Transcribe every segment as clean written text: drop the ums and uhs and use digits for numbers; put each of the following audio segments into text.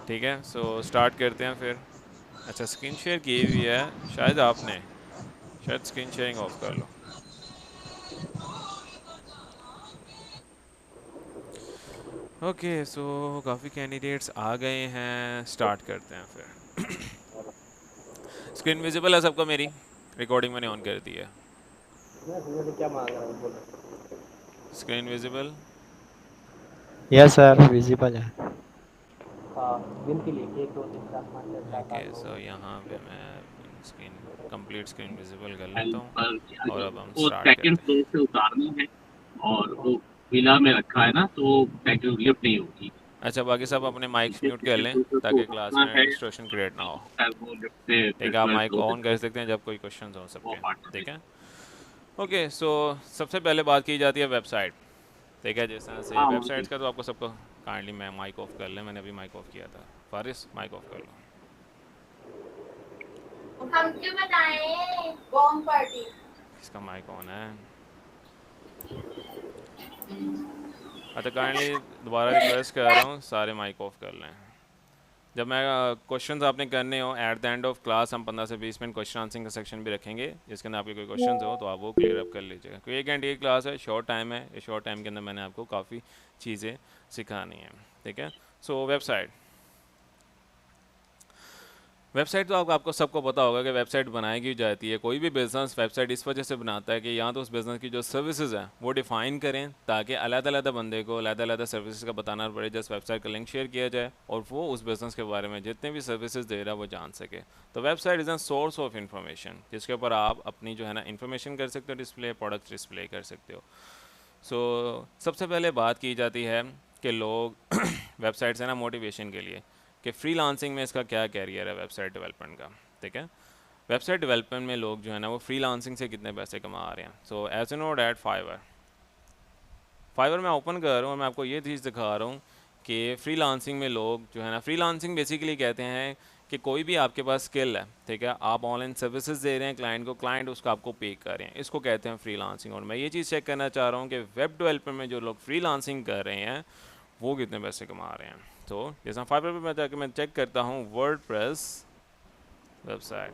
ठीक है, so start करते हैं फिर। अच्छा, स्क्रीन शेयर की हुई है शायद आपने, शायद स्क्रीन शेयरिंग ऑफ कर लो। ओके, सो काफ़ी कैंडिडेट्स आ गए हैं, स्टार्ट करते हैं फिर। स्क्रीन विजिबल है सबको मेरी? रिकॉर्डिंग मैंने ऑन कर दी है। क्या मांग रहा है बोलो। Screen visible? Yes sir visible है। हाँ, गिनती लिखिए 1 2 3 4 5 6 7 ओके, 8 सो 9 यहाँ पे मैं स्क्रीन कंप्लीट स्क्रीन विजिबल कर लेता हूँ पर किया और गया अब हम और स्टार्ट सेकंड करते हैं। फ्लोर से उतारना है और वो विला में रखा है ना तो सेकंड लिफ्ट नहीं होगी। अच्छा, बाकी सब अपने माइक्स ठीक है, म्यूट कर सेकंड लें फ्लोर से उसको ताकि क्लास उतारना में है डिस्ट्रैक्शन क्रिएट ना हो। शायद वो लिफ्ट से ठीक फिर है, आप ट्वेल्थ माइक फ्लोर पे ऑन कर चले सकते हैं जब कोई क्वेश्चन हो वो सबके। पार्ट ठीक है। है, ओके, सो सबसे पहले बात की जाती है वेबसाइट। ठीक है, जिस तरह से हाँ वहाँ पे वेबसाइट्स का तो आपको सबको काइंडली मैं माइक ऑफ कर लें, मैंने अभी माइक ऑफ किया था। फारिस माइक ऑफ कर लो। हम क्यों बताएं बॉम्ब पार्टी। किसका माइक ऑन है? अच्छा, काइंडली दोबारा रिक्वेस्ट कर रहा हूँ सारे माइक ऑफ कर लें। जब मैं क्वेश्चंस आपने करने हो at the end of class, हम 15 से 20 मिनट क्वेश्चन आंसरिंग का सेक्शन भी रखेंगे, जिसके अंदर आपके कोई क्वेश्चंस हो तो आप वो क्लियर अप कर लीजिएगा, क्योंकि 1 घंटे की क्लास है, शॉर्ट टाइम है। इस शॉर्ट टाइम के अंदर मैंने आपको काफ़ी चीज़ें सिखानी है। ठीक है, सो वेबसाइट। वेबसाइट तो आपको सबको पता होगा कि वेबसाइट बनाई क्यों जाती है। कोई भी बिजनेस वेबसाइट इस वजह से बनाता है कि या तो उस बिज़नेस की जो सर्विसेज हैं वो डिफ़ाइन करें, ताकि अलग-अलग बंदे को अलग-अलग सर्विसेज का बताना पड़े, जस्ट वेबसाइट का लिंक शेयर किया जाए और वो उस बिज़नेस के बारे में जितने भी सर्विसेज दे रहा है वो जान सके। तो website is a source of information, जिसके ऊपर आप अपनी जो है ना इन्फॉर्मेशन कर सकते हो, डिस्प्ले प्रोडक्ट्स डिस्प्ले कर सकते हो। सबसे पहले बात की जाती है कि लोग वेबसाइट से ना मोटिवेशन के लिए कि फ्रीलांसिंग में इसका क्या कैरियर है वेबसाइट डेवलपमेंट का। ठीक है, वेबसाइट डेवलपमेंट में लोग जो है ना वो फ्रीलांसिंग से कितने पैसे कमा रहे हैं। So as you know that Fiverr, Fiverr मैं ओपन कर रहा हूँ और मैं आपको ये चीज़ दिखा रहा हूँ कि फ्रीलांसिंग में लोग जो है ना, फ्रीलांसिंग बेसिकली कहते हैं कि कोई भी आपके पास स्किल है, ठीक है, आप ऑनलाइन सर्विसेज दे रहे हैं क्लाइंट को, क्लाइंट उसका आपको पे कर रहे हैं, इसको कहते हैं फ्रीलांसिंग। और मैं ये चीज़ चेक करना चाह रहा हूँ कि वेब डेवलपमेंट में जो लोग फ्रीलांसिंग कर रहे हैं वो कितने पैसे कमा रहे हैं। तो जैसा फाइवर पे मैं जाकर मैं चेक करता हूँ वर्डप्रेस वेबसाइट,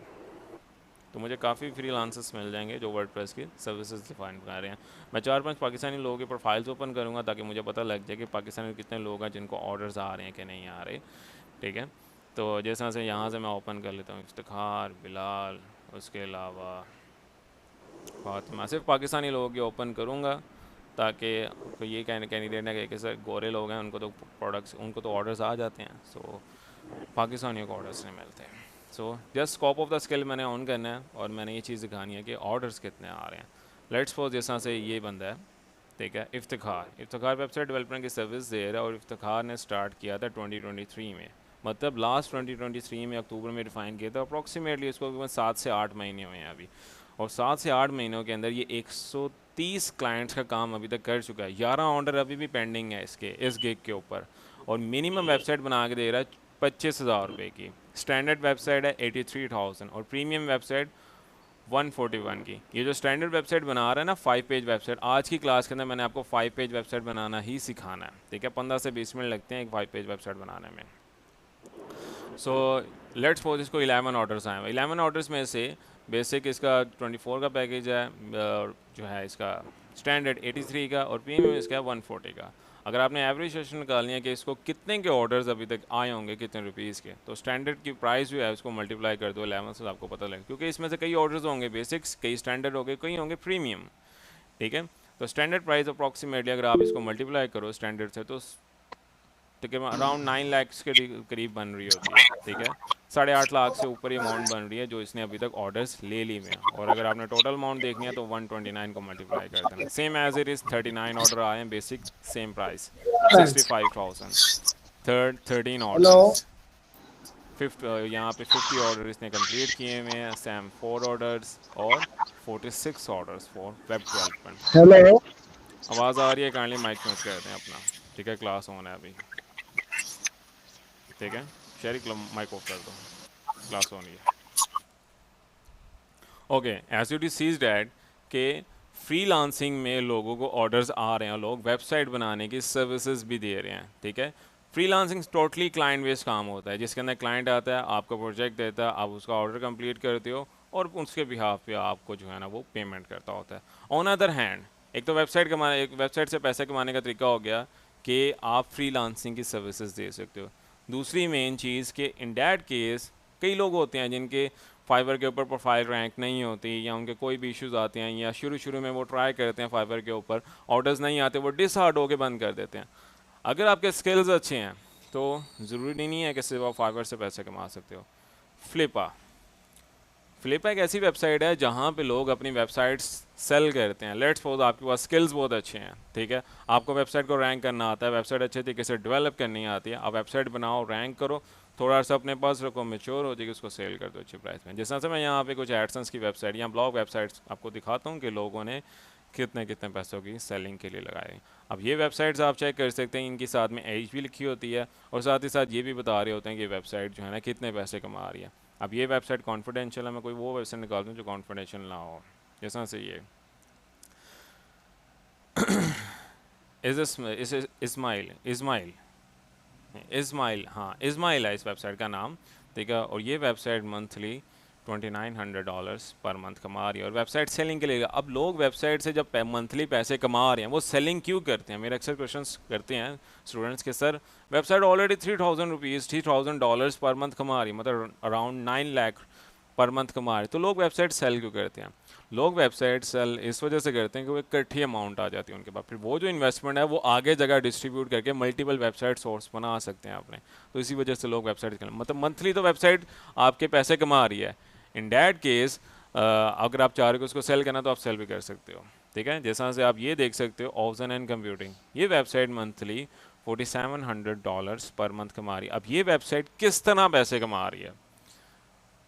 तो मुझे काफ़ी फ्रीलांसर्स मिल जाएंगे जो वर्डप्रेस की सर्विसेज डिफाइन कर रहे हैं। मैं 4-5 पाकिस्तानी लोगों के प्रोफाइल्स ओपन करूँगा ताकि मुझे पता लग जाए कि पाकिस्तान में कितने लोग हैं जिनको ऑर्डर्स आ रहे हैं कि नहीं आ रहे। ठीक है, तो जैसा से यहाँ से मैं ओपन कर लेता हूँ इफ्तिखार, बिलाल, उसके अलावा फातिमा, सिर्फ पाकिस्तानी लोगों की ओपन करूँगा ताकि तो ये कैंडिडेट है कि सर गोरे लोग हैं उनको तो प्रोडक्ट्स, उनको तो ऑर्डर्स आ जाते हैं, सो पाकिस्तानियों को ऑर्डर्स नहीं मिलते। So just scope of the skill मैंने ऑन करना है और मैंने ये चीज़ दिखानी है कि ऑर्डर्स कितने आ रहे हैं। लेट्स सपोज जैसा से ये बंदा है, ठीक है, इफ्तिखार वेबसाइट डेवलपमेंट की सर्विस दे रहा है और इफ्तिखार ने स्टार्ट किया था 2023 में, मतलब लास्ट 2023 में अक्टूबर में डिफ़ाइन किया था। अप्रॉक्सीमेटली इसको 7 से 8 महीने हुए हैं अभी, और 7 से 8 महीनों के अंदर ये 130 क्लाइंट्स का काम अभी तक कर चुका है। 11 ऑर्डर अभी भी पेंडिंग है इसके इस गिग के ऊपर, और मिनिमम वेबसाइट बना के दे रहा है 25,000 रुपये की। स्टैंडर्ड वेबसाइट है 83,000 और प्रीमियम वेबसाइट 141 की। ये जो स्टैंडर्ड वेबसाइट बना रहा है ना 5 पेज वेबसाइट, आज की क्लास के अंदर मैंने आपको 5 पेज वेबसाइट बनाना ही सिखाना है। ठीक है, 15 से 20 मिनट लगते हैं एक 5 पेज वेबसाइट बनाने में। सो लेट्स सपोज इसको 11 ऑर्डर्स आए हैं। 11 ऑर्डर्स में से बेसिक इसका 24 का पैकेज है, जो है इसका स्टैंडर्ड 83 का, और प्रीमियम इसका 140 का। अगर आपने एवरेज सेशन निकालनी है कि इसको कितने के ऑर्डर्स अभी तक आए होंगे कितने रुपीज़ के, तो स्टैंडर्ड की प्राइस जो है उसको मल्टीप्लाई कर दो 11 से, आपको पता लगे, क्योंकि इसमें से कई ऑर्डर्स होंगे बेसिक्स, कई स्टैंडर्ड होंगे, कई होंगे प्रीमियम। ठीक है, तो स्टैंडर्ड प्राइस अप्रॉक्सीमेटली अगर आप इसको मल्टीप्लाई करो स्टैंडर्ड से, तो तकरीबन अराउंड 9 लाख के करीब बन रही होती है। ठीक है, 8.5 लाख से ऊपर ये अमाउंट बन रही है जो इसने अभी तक ऑर्डर्स ले ली हुए हैं। और अगर आपने टोटल अमाउंट देखनी है तो 129 को मल्टीप्लाई कर देना, same as it is. 39 order आए हैं basic, same price 65,000। Third 13 hello. Orders, fifth यहाँ पे 50 ऑर्डर इसने कंप्लीट किए हुए हैं, सैम 4 ऑर्डर्स और 46 orders for web development. Hello. आवाज़ आ रही है? काइंडली माइक म्यूट कर दें अपना। ठीक है, क्लास ऑन है अभी। ठीक है, शेरी माइक ऑफ कर दो, क्लास ऑन है। ओके, एज यू डी सीज डैट के फ्रीलांसिंग में लोगों को ऑर्डर्स आ रहे हैं, लोग वेबसाइट बनाने की सर्विसेज भी दे रहे हैं। ठीक है, फ्रीलांसिंग टोटली क्लाइंट बेस्ड काम होता है, जिसके अंदर क्लाइंट आता है, आपको प्रोजेक्ट देता है, आप उसका ऑर्डर कंप्लीट करते हो और उसके बिहाफ पे आपको जो है ना वो पेमेंट करता होता है। ऑन अदर हैंड एक वेबसाइट से पैसे कमाने का तरीका हो गया कि आप फ्रीलांसिंग की सर्विसेज दे सकते हो। दूसरी मेन चीज़ कि इन डैट केस कई लोग होते हैं जिनके फाइवर के ऊपर प्रोफाइल रैंक नहीं होती, या उनके कोई भी इश्यूज आते हैं, या शुरू में वो ट्राई करते हैं फाइवर के ऊपर, ऑर्डर्स नहीं आते, वो डिसहार्ड होकर बंद कर देते हैं। अगर आपके स्किल्स अच्छे हैं तो ज़रूरी नहीं है कि सिर्फ आप फाइवर से पैसे कमा सकते हो। फ्लिपा फ्लिपा एक ऐसी वेबसाइट है जहाँ पे लोग अपनी वेबसाइट्स सेल करते हैं। लेट्स सपोज आपके पास स्किल्स बहुत अच्छे हैं, ठीक है, आपको वेबसाइट को रैंक करना आता है, वेबसाइट अच्छे तरीके से डेवलप करनी आती है, आप वेबसाइट बनाओ, रैंक करो, थोड़ा सा अपने पास रखो, मेच्योर हो जाएगी, उसको सेल कर दो अच्छी प्राइस में। जिस तरह से मैं यहाँ पे कुछ एडसेंस की वेबसाइट या ब्लॉग वेबसाइट्स आपको दिखाता हूँ कि लोगों ने कितने कितने पैसों की सेलिंग के लिए लगाए। अब ये वेबसाइट्स आप चेक कर सकते हैं, इनकी साथ में एज भी लिखी होती है और साथ ही साथ ये भी बता रहे होते हैं कि वेबसाइट जो है ना कितने पैसे कमा रही है। अब ये वेबसाइट कॉन्फिडेंशियल है, मैं कोई वो वेबसाइट निकालता हूँ जो कॉन्फिडेंशियल ना हो, जैसा से ये इस्माइल हाँ इस्माइल है इस वेबसाइट का नाम, ठीक है। और ये वेबसाइट मंथली $2900 पर मंथ कमा रही है और वेबसाइट सेलिंग के लिए। अब लोग वेबसाइट से जब मंथली पैसे कमा रहे हैं वो सेलिंग क्यों करते हैं? मेरे अक्सर क्वेश्चंस करते हैं स्टूडेंट्स के, sir website already $3000 per month कमा रही है, मतलब अराउंड 9 लाख पर मंथ कमा रहे, तो लोग वेबसाइट सेल क्यों करते हैं? लोग वेबसाइट सेल इस वजह से करते हैं कि वो एक इकट्ठी अमाउंट आ जाती है उनके पास, फिर वो जो इन्वेस्टमेंट है वो आगे जगह डिस्ट्रीब्यूट करके मल्टीपल वेबसाइट सोर्स बना सकते हैं अपने। तो इसी वजह से लोग वेबसाइट मतलब मंथली तो वेबसाइट आपके पैसे कमा रही है। इन डैट केस अगर आप चाह रहे हो उसको सेल करना तो आप सेल भी कर सकते हो, ठीक है। जैसा से आप ये देख सकते हो ऑप्शन एंड कंप्यूटिंग, ये वेबसाइट मंथली $4700 पर मंथ कमा रही है। अब ये वेबसाइट किस तरह पैसे कमा रही है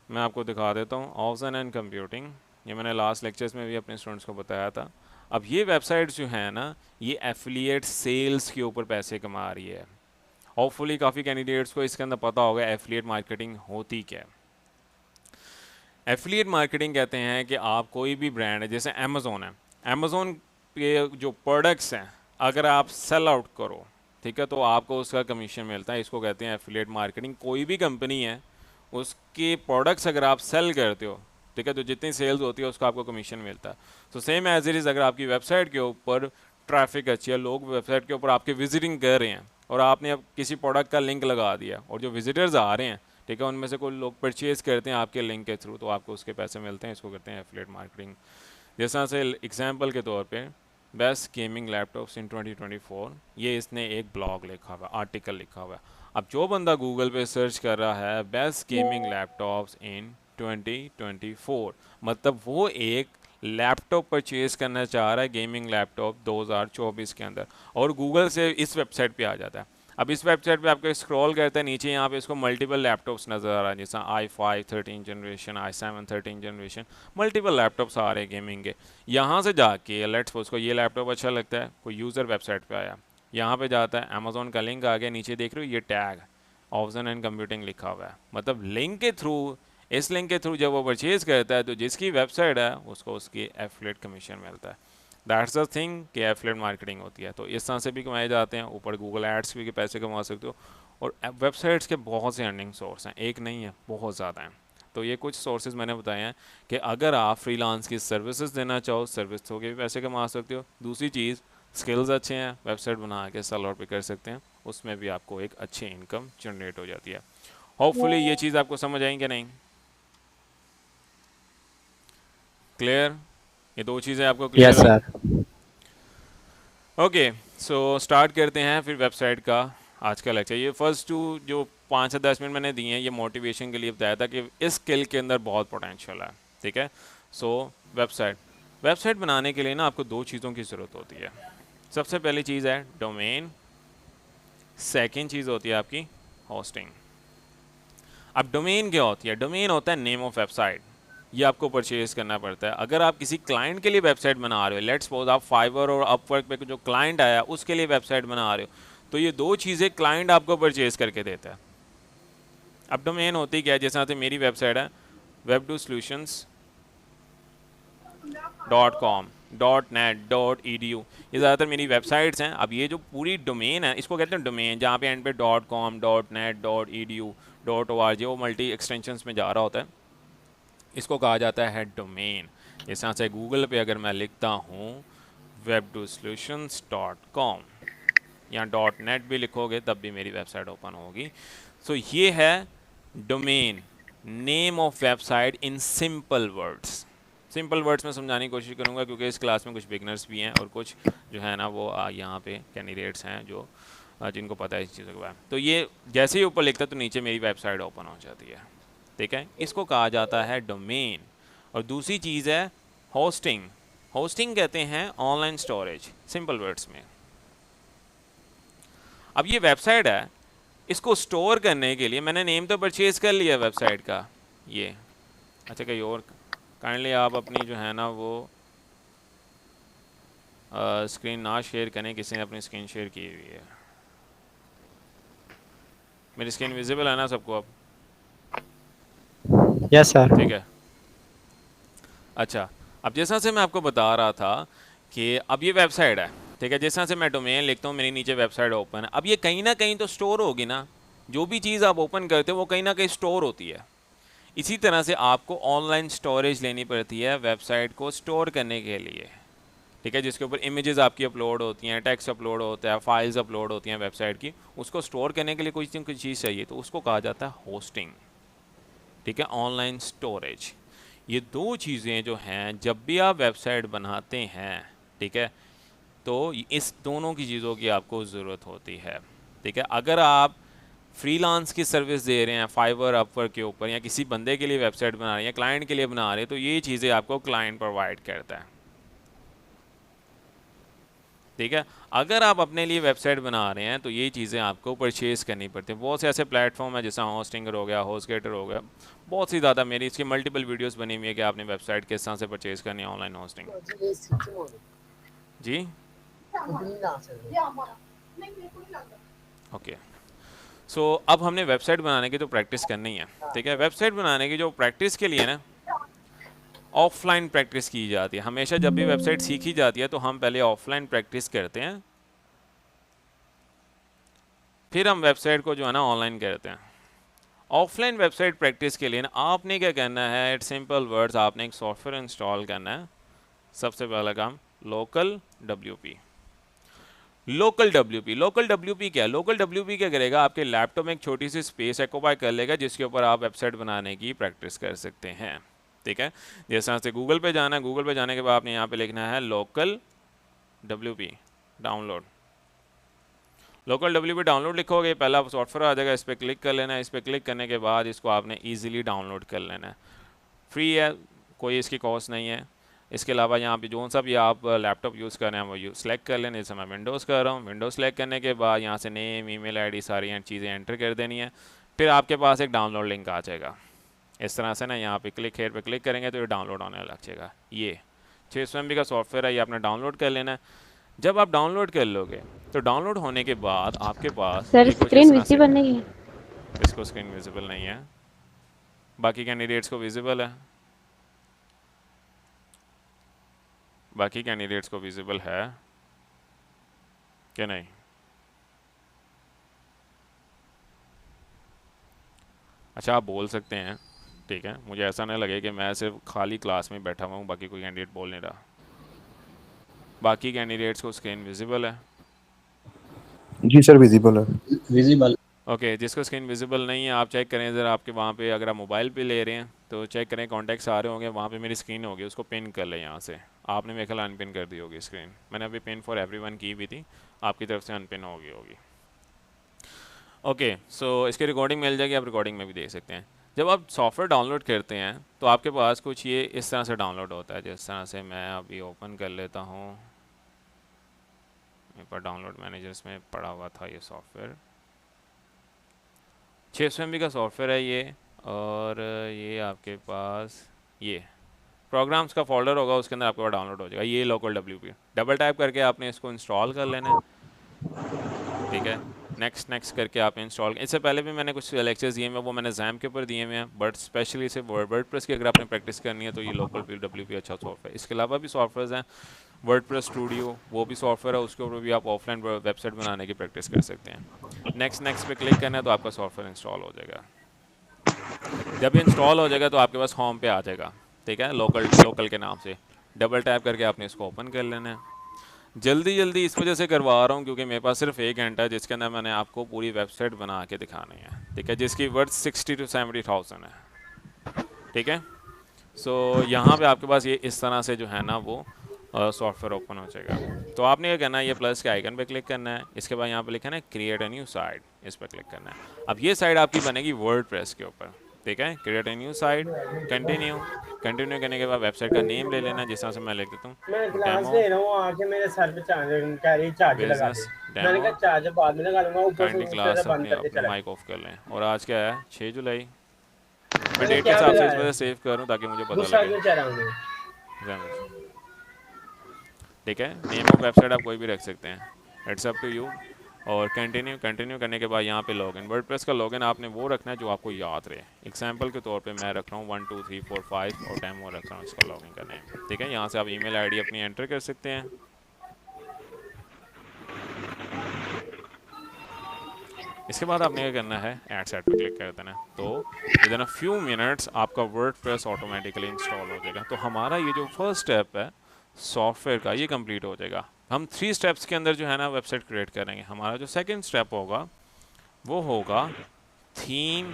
मैं आपको दिखा देता हूँ। ऑप्शन एंड कंप्यूटिंग, ये मैंने लास्ट लेक्चर्स में भी अपने स्टूडेंट्स को बताया था। अब ये वेबसाइट जो है ना ये एफिलिएट सेल्स के ऊपर पैसे कमा रही है। होपफुली काफ़ी कैंडिडेट्स को इसके अंदर पता होगा एफिलिएट मार्केटिंग होती क्या है। एफिलिएट मार्केटिंग कहते हैं कि आप कोई भी ब्रांड है, जैसे अमेज़ोन है, अमेज़ोन के जो प्रोडक्ट्स हैं अगर आप सेल आउट करो, ठीक है, तो आपको उसका कमीशन मिलता है। इसको कहते हैं एफिलिएट मार्केटिंग। कोई भी कंपनी है उसके प्रोडक्ट्स अगर आप सेल करते हो, ठीक है, तो जितनी सेल्स होती है उसका आपको कमीशन मिलता है। तो सेम एज इट इज़ अगर आपकी वेबसाइट के ऊपर ट्रैफिक अच्छी है, लोग वेबसाइट के ऊपर आपके विजिटिंग कर रहे हैं और आपने अब किसी प्रोडक्ट का लिंक लगा दिया और जो विजिटर्स आ रहे हैं, ठीक है, उनमें से कोई लोग परचेज़ करते हैं आपके लिंक के थ्रू, तो आपको उसके पैसे मिलते हैं। इसको करते हैं एफिलिएट मार्केटिंग। जैसा से एग्जांपल के तौर पे बेस्ट गेमिंग लैपटॉप्स इन 2024, ये इसने एक ब्लॉग लिखा हुआ, आर्टिकल लिखा हुआ है। अब जो बंदा गूगल पे सर्च कर रहा है बेस्ट गेमिंग लैपटॉप्स इन 2024, मतलब वो एक लैपटॉप परचेज करना चाह रहा है, गेमिंग लैपटॉप 2024 के अंदर, और गूगल से इस वेबसाइट पे आ जाता है। अब इस वेबसाइट पे आपको स्क्रॉल करते हैं नीचे, यहाँ पे इसको मल्टीपल लैपटॉप्स नज़र आ रहा है, जैसा i5 13 generation, i7 13 generation, multiple laptops आ रहे हैं गेमिंग के। यहाँ से जाके लेट्स सपोज को ये लैपटॉप अच्छा लगता है, कोई यूज़र वेबसाइट पे आया, यहाँ पे जाता है, अमेज़ोन का लिंक आ गया, नीचे देख रहे हो ये टैग ऑप्शन एंड कंप्यूटिंग लिखा हुआ है, मतलब लिंक के थ्रू, इस लिंक के थ्रू जब वो परचेज़ करता है तो जिसकी वेबसाइट है उसको उसकी एफिलिएट कमीशन मिलता है। दैट्स द थिंग कि एफिलिएट मार्केटिंग होती है। तो इस तरह से भी कमाए जाते हैं, ऊपर गूगल एड्स भी के पैसे कमा सकते हो, और वेबसाइट्स के बहुत से अर्निंग सोर्स हैं, एक नहीं है, बहुत ज़्यादा हैं। तो ये कुछ सोर्सेज मैंने बताए हैं कि अगर आप फ्रीलांस की सर्विसेज देना चाहो, सर्विस हो के भी पैसे कमा सकते हो। दूसरी चीज़, स्किल्स अच्छे हैं, वेबसाइट बना के सेल आउट भी कर सकते हैं, उसमें भी आपको एक अच्छी इनकम जनरेट हो जाती है। होपफुली ये चीज़ आपको समझ आएंगे कि नहीं? क्लियर? ये दो चीज़ें आपको clear? Yes sir. Okay, so start करते हैं फिर वेबसाइट का आज का लेक्चर। ये फर्स्ट टू जो 5 से 10 मिनट मैंने दिए हैं ये मोटिवेशन के लिए बताया था कि इस स्किल के अंदर बहुत पोटेंशियल है, ठीक है। सो वेबसाइट बनाने के लिए ना आपको दो चीज़ों की ज़रूरत होती है। सबसे पहली चीज़ है डोमेन, सेकेंड चीज़ होती है आपकी होस्टिंग। अब डोमेन क्या होती है? डोमेन होता है नेम ऑफ वेबसाइट, ये आपको परचेज करना पड़ता है। अगर आप किसी क्लाइंट के लिए वेबसाइट बना रहे हो, लेट्स सपोज आप फाइवर और अपवर्क पे जो क्लाइंट आया उसके लिए वेबसाइट बना रहे हो, तो ये दो चीज़ें क्लाइंट आपको परचेज करके देता है। अब डोमेन होती क्या है? जैसे मेरी वेबसाइट है web2solutions.com, .net.edu, ये ज़्यादातर मेरी वेबसाइट्स हैं। अब ये जो पूरी डोमेन है इसको कहते हैं डोमेन, जहाँ पे एंड पे .com, .net, .edu, .org वो मल्टी एक्सटेंशंस में जा रहा होता है, इसको कहा जाता है डोमेन। इस तरह से गूगल पे अगर मैं लिखता हूँ webdosolutions.com या .net भी लिखोगे तब भी मेरी वेबसाइट ओपन होगी। सो ये है domain, name of website in simple words. Simple words में समझाने की कोशिश करूँगा क्योंकि इस क्लास में कुछ बिगनर्स भी हैं और कुछ जो है ना वो यहाँ पे कैंडिडेट्स हैं जो जिनको पता है इस चीज़ों के बारे में। तो ये जैसे ही ऊपर लिखता है तो नीचे मेरी वेबसाइट ओपन हो जाती है, ठीक है। इसको कहा जाता है डोमेन। और दूसरी चीज़ है होस्टिंग। होस्टिंग कहते हैं ऑनलाइन स्टोरेज, सिंपल वर्ड्स में। अब ये वेबसाइट है, इसको स्टोर करने के लिए मैंने नेम तो परचेज कर लिया वेबसाइट का ये। अच्छा कहीं और काइंडली आप अपनी जो है ना वो स्क्रीन ना शेयर करें, किसी ने अपनी स्क्रीन शेयर की हुई है। मेरी स्क्रीन विजिबल है ना सबको अब? Yes sir. ठीक है। अच्छा, अब जैसा से मैं आपको बता रहा था कि अब ये वेबसाइट है, ठीक है। जैसा से मैं डोमेन लिखता हूँ मेरी नीचे वेबसाइट ओपन है। अब ये कहीं ना कहीं तो स्टोर होगी ना, जो भी चीज़ आप ओपन करते हो वो कहीं ना कहीं स्टोर होती है। इसी तरह से आपको ऑनलाइन स्टोरेज लेनी पड़ती है वेबसाइट को स्टोर करने के लिए, ठीक है, जिसके ऊपर इमेजेस आपकी अपलोड होती हैं, टेक्स्ट अपलोड होता है, फाइल्स अपलोड होती हैं वेबसाइट की। उसको स्टोर करने के लिए कोई चीज़ चाहिए तो उसको कहा जाता है होस्टिंग, ठीक है, ऑनलाइन स्टोरेज। ये दो चीज़ें जो हैं जब भी आप वेबसाइट बनाते हैं, ठीक है, तो इस दोनों की चीज़ों की आपको ज़रूरत होती है, ठीक है। अगर आप फ्रीलांस की सर्विस दे रहे हैं फाइवर, अपवर्क के ऊपर, या किसी बंदे के लिए वेबसाइट बना रहे हैं या क्लाइंट के लिए बना रहे हैं, तो ये चीज़ें आपको क्लाइंट प्रोवाइड करता है, ठीक है। अगर आप अपने लिए वेबसाइट बना रहे हैं तो ये चीज़ें आपको परचेज़ करनी पड़ती हैं। बहुत से ऐसे प्लेटफॉर्म है जैसे होस्टिंगर हो गया, होस्टगेटर हो गया, बहुत सी ज़्यादा मेरी इसकी मल्टीपल वीडियोस बनी हुई है कि आपने वेबसाइट किस तरह से परचेज़ करनी है ऑनलाइन होस्टिंग। जी ओके। सो अब हमने वेबसाइट बनाने की तो प्रैक्टिस करनी है, ठीक है। वेबसाइट बनाने की जो प्रैक्टिस के लिए ना ऑफलाइन प्रैक्टिस की जाती है हमेशा। जब भी वेबसाइट सीखी जाती है तो हम पहले ऑफलाइन प्रैक्टिस करते हैं, फिर हम वेबसाइट को जो है ना ऑनलाइन करते हैं। ऑफलाइन वेबसाइट प्रैक्टिस के लिए ना आपने क्या करना है, इट्स सिंपल वर्ड्स, आपने एक सॉफ्टवेयर इंस्टॉल करना है। सबसे पहला काम लोकल WP। लोकल WP क्या है? लोकल WP क्या करेगा, आपके लैपटॉप में एक छोटी सी स्पेस एक्यूपाई कर लेगा जिसके ऊपर आप वेबसाइट बनाने की प्रैक्टिस कर सकते हैं, ठीक है। जैसे से गूगल पे जाना है, गूगल पे जाने के बाद आपने यहाँ पे लिखना है local WP download. Local WP download लिखोगे, पहला सॉफ्टवेयर आ जाएगा, इस पर क्लिक कर लेना है। इस पर क्लिक करने के बाद इसको आपने ईजिली डाउनलोड कर लेना है। फ्री है, कोई इसकी कॉस्ट नहीं है। इसके अलावा यहाँ पे जो सा भी आप लैपटॉप यूज़ कर रहे हैं वो सेलेक्ट कर लेना। जैसे मैं विंडोज़ कर रहा हूँ, विंडोज़ सेलेक्ट करने के बाद यहाँ से नेम, ईमेल आईडी सारी चीज़ें एंटर कर देनी है। फिर आपके पास एक डाउनलोड लिंक आ जाएगा इस तरह से ना, यहाँ पे क्लिक हेयर पे क्लिक करेंगे तो ये डाउनलोड होने लग जाएगा। ये 600 MB का सॉफ्टवेयर है, ये आपने डाउनलोड कर लेना है। जब आप डाउनलोड कर लोगे तो डाउनलोड होने के बाद आपके पास सर स्क्रीन विजिबल नहीं है। इसको स्क्रीन विजिबल नहीं है, बाकी कैंडिडेट्स को विजिबल है। बाकी कैंडिडेट्स को विजिबल है कि नहीं? अच्छा आप बोल सकते हैं, ठीक है। मुझे ऐसा नहीं लगे कि मैं सिर्फ खाली क्लास में बैठा हुआ हूँ, बाकी कोई कैंडिडेट बोल नहीं रहा। बाकी कैंडिडेट्स को स्क्रीन विजिबल है? जी सर विजिबल है। विजिबल। ओके, जिसको स्क्रीन विजिबल नहीं है आप चेक करें ज़रा आपके वहाँ पे। अगर आप मोबाइल पे ले रहे हैं तो चेक करें, कॉन्टैक्ट्स आ रहे होंगे, वहाँ पे मेरी स्क्रीन होगी, उसको पिन कर लें यहाँ से। आपने मेरे ख्याल अनपिन कर दी होगी स्क्रीन, मैंने अभी पिन फॉर एवरीवन की भी थी, आपकी तरफ से अनपिन होगी। ओके, सो इसकी रिकॉर्डिंग मिल जाएगी, आप रिकॉर्डिंग में भी देख सकते हैं। जब आप सॉफ्टवेयर डाउनलोड करते हैं तो आपके पास कुछ ये इस तरह से डाउनलोड होता है। जिस तरह से मैं अभी ओपन कर लेता हूँ, मेरे पास डाउनलोड मैनेजर्स में पड़ा हुआ था ये सॉफ्टवेयर। 600 MB का सॉफ्टवेयर है ये, और ये आपके पास ये प्रोग्राम्स का फोल्डर होगा, उसके अंदर आपके पास डाउनलोड हो जाएगा। ये लोकल WP, डबल टाइप करके आपने इसको इंस्टॉल कर लेना है, ठीक है। नेक्स्ट नेक्स्ट करके आप इंस्टॉल, इससे पहले भी मैंने कुछ लेक्चर्स दिए हैं, वो मैंने जैम के ऊपर दिए हुए हैं, बट स्पेशली से वर्डप्रेस की अगर आपने प्रैक्टिस करनी है तो ये लोकल PWP अच्छा सॉफ्टवेयर। इसके अलावा भी सॉफ्टवेयर हैं, वर्डप्रेस स्टूडियो वो भी सॉफ्टवेयर है, उसके ऊपर भी आप ऑफलाइन वेबसाइट बनाने की प्रैक्टिस कर सकते हैं। नेक्स्ट नेक्स्ट पे क्लिक करना है तो आपका सॉफ्टवेयर इंस्टॉल हो जाएगा। जब इंस्टॉल हो जाएगा तो आपके पास होम पे आ जाएगा, ठीक है, लोकल लोकल के नाम से। डबल टैप करके आपने इसको ओपन कर लेना है। जल्दी जल्दी इस वजह से करवा रहा हूँ क्योंकि मेरे पास सिर्फ 1 घंटा है जिसके अंदर मैंने आपको पूरी वेबसाइट बना के दिखानी है, ठीक है, जिसकी वर्थ 60 to 70,000 है, ठीक है। सो यहाँ पे आपके पास ये इस तरह से जो है ना वो सॉफ्टवेयर ओपन हो जाएगा। तो आपने क्या करना है, ये प्लस के आइकन पे क्लिक करना है, इसके बाद यहाँ पे लिखा है ना क्रिएट अ न्यू साइट, इस पर क्लिक करना है। अब ये साइट आपकी बनेगी वर्डप्रेस के ऊपर, ठीक है। Create a new site, continue, continue करने के बाद वेबसाइट का नेम ले लेना, जिस तरह से मैं लिख देता मैं हूँ क्लास डेमो ले रहा हूँ, आके मेरे सर पे कह रही चार्ज लगा दे। बिजनेस मैंने डेमो, कहा चार्ज बाद में लगा लूंगा, ऊपर से काइंडली उससे क्लास बंद अपनी करके अपनी चला माइक ऑफ कर लें। और आज क्या है 6 जुलाई, मैं मैंने डेट के क्या हिसाब से लगाया इस है, वजह से सेव करूँ ताकि मुझे पता गुस्सा लगे। क्यों चढ़ा हूँ मैं? रहने दो। ठीक है, नेम ऑफ वेबसाइट आप कोई भी रख सकते हैं, इट्स अप टू यू। और कंटिन्यू, कंटिन्यू करने के बाद यहाँ पे लॉगिन, वर्डप्रेस का लॉगिन आपने वो रखना है जो आपको याद रहे। एग्जांपल के तौर पे मैं रख रहा हूँ 1 2 3 4 5 और डेमो रख रहा हूँ इसका लॉगिन का नेम, ठीक है। यहाँ से आप ईमेल आईडी अपनी एंटर कर सकते हैं। इसके बाद आपने क्या करना है, ऐड सेट पे क्लिक कर देना है। तो with in a few minutes आपका वर्डप्रेस ऑटोमेटिकली इंस्टॉल हो जाएगा। तो हमारा ये जो फर्स्ट स्टेप है सॉफ्टवेयर का ये कंप्लीट हो जाएगा। हम 3 स्टेप्स के अंदर जो है ना वेबसाइट क्रिएट करेंगे। हमारा जो सेकंड स्टेप होगा वो होगा थीम